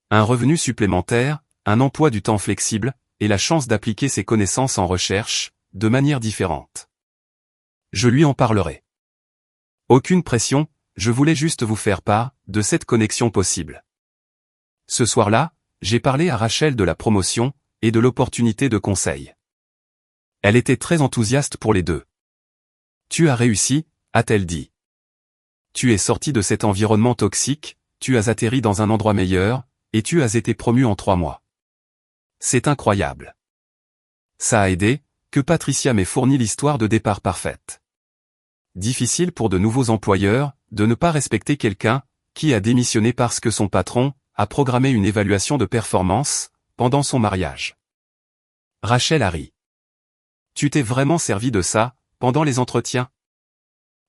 Un revenu supplémentaire, un emploi du temps flexible, et la chance d'appliquer ses connaissances en recherche, de manière différente. Je lui en parlerai. Aucune pression, je voulais juste vous faire part, de cette connexion possible. Ce soir-là, j'ai parlé à Rachel de la promotion, et de l'opportunité de conseil. Elle était très enthousiaste pour les deux. Tu as réussi, a-t-elle dit. Tu es sorti de cet environnement toxique, tu as atterri dans un endroit meilleur, et tu as été promu en 3 mois. C'est incroyable. Ça a aidé, que Patricia m'ait fourni l'histoire de départ parfaite. Difficile pour de nouveaux employeurs, de ne pas respecter quelqu'un, qui a démissionné parce que son patron, a programmé une évaluation de performance, pendant son mariage. Rachel a ri. Tu t'es vraiment servi de ça, pendant les entretiens?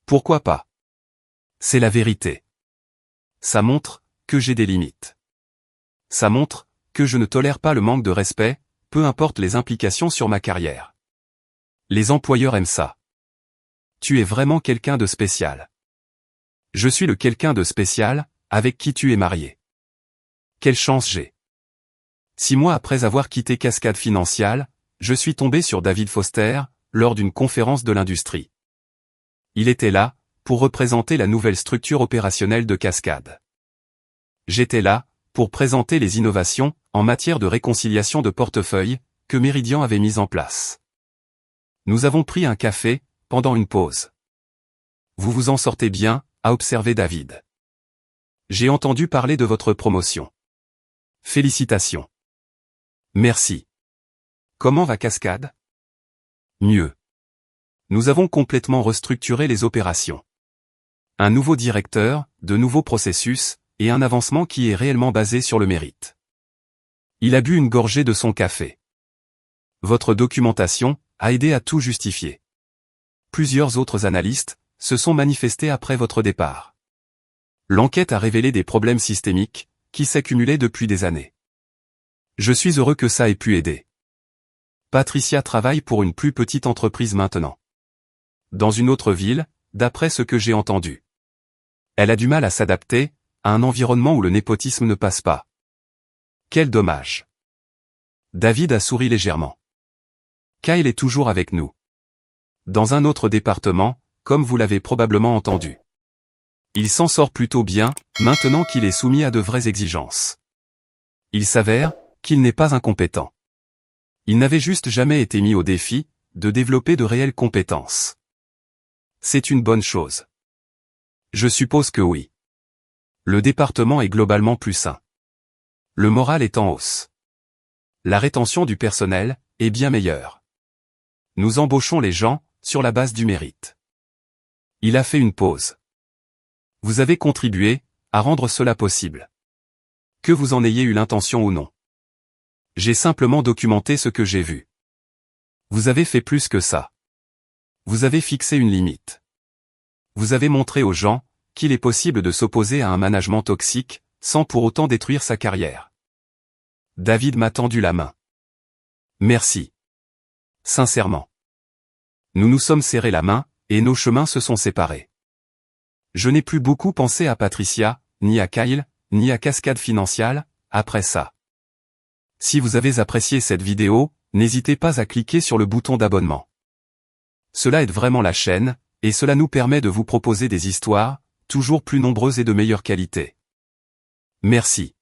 Pourquoi pas? C'est la vérité. Ça montre, que j'ai des limites. Ça montre, que je ne tolère pas le manque de respect, peu importe les implications sur ma carrière. Les employeurs aiment ça. Tu es vraiment quelqu'un de spécial. Je suis le quelqu'un de spécial, avec qui tu es marié. Quelle chance j'ai. 6 mois après avoir quitté Cascade Financial, je suis tombé sur David Foster, lors d'une conférence de l'industrie. Il était là, pour représenter la nouvelle structure opérationnelle de Cascade. J'étais là, pour présenter les innovations, en matière de réconciliation de portefeuille, que Meridian avait mises en place. Nous avons pris un café, pendant une pause. Vous vous en sortez bien, a observé David. J'ai entendu parler de votre promotion. Félicitations. Merci. Comment va Cascade? Mieux. Nous avons complètement restructuré les opérations. Un nouveau directeur, de nouveaux processus, et un avancement qui est réellement basé sur le mérite. Il a bu une gorgée de son café. Votre documentation a aidé à tout justifier. Plusieurs autres analystes se sont manifestés après votre départ. L'enquête a révélé des problèmes systémiques qui s'accumulaient depuis des années. Je suis heureux que ça ait pu aider. Patricia travaille pour une plus petite entreprise maintenant. Dans une autre ville, d'après ce que j'ai entendu. Elle a du mal à s'adapter à un environnement où le népotisme ne passe pas. Quel dommage. David a souri légèrement. Kyle est toujours avec nous. Dans un autre département, comme vous l'avez probablement entendu. Il s'en sort plutôt bien, maintenant qu'il est soumis à de vraies exigences. Il s'avère qu'il n'est pas incompétent. Il n'avait juste jamais été mis au défi de développer de réelles compétences. C'est une bonne chose. Je suppose que oui. Le département est globalement plus sain. Le moral est en hausse. La rétention du personnel est bien meilleure. Nous embauchons les gens sur la base du mérite. Il a fait une pause. Vous avez contribué à rendre cela possible. Que vous en ayez eu l'intention ou non. J'ai simplement documenté ce que j'ai vu. Vous avez fait plus que ça. Vous avez fixé une limite. Vous avez montré aux gens qu'il est possible de s'opposer à un management toxique, sans pour autant détruire sa carrière. David m'a tendu la main. Merci. Sincèrement. Nous nous sommes serrés la main, et nos chemins se sont séparés. Je n'ai plus beaucoup pensé à Patricia, ni à Kyle, ni à Cascade Financial, après ça. Si vous avez apprécié cette vidéo, n'hésitez pas à cliquer sur le bouton d'abonnement. Cela aide vraiment la chaîne, et cela nous permet de vous proposer des histoires, toujours plus nombreuses et de meilleure qualité. Merci.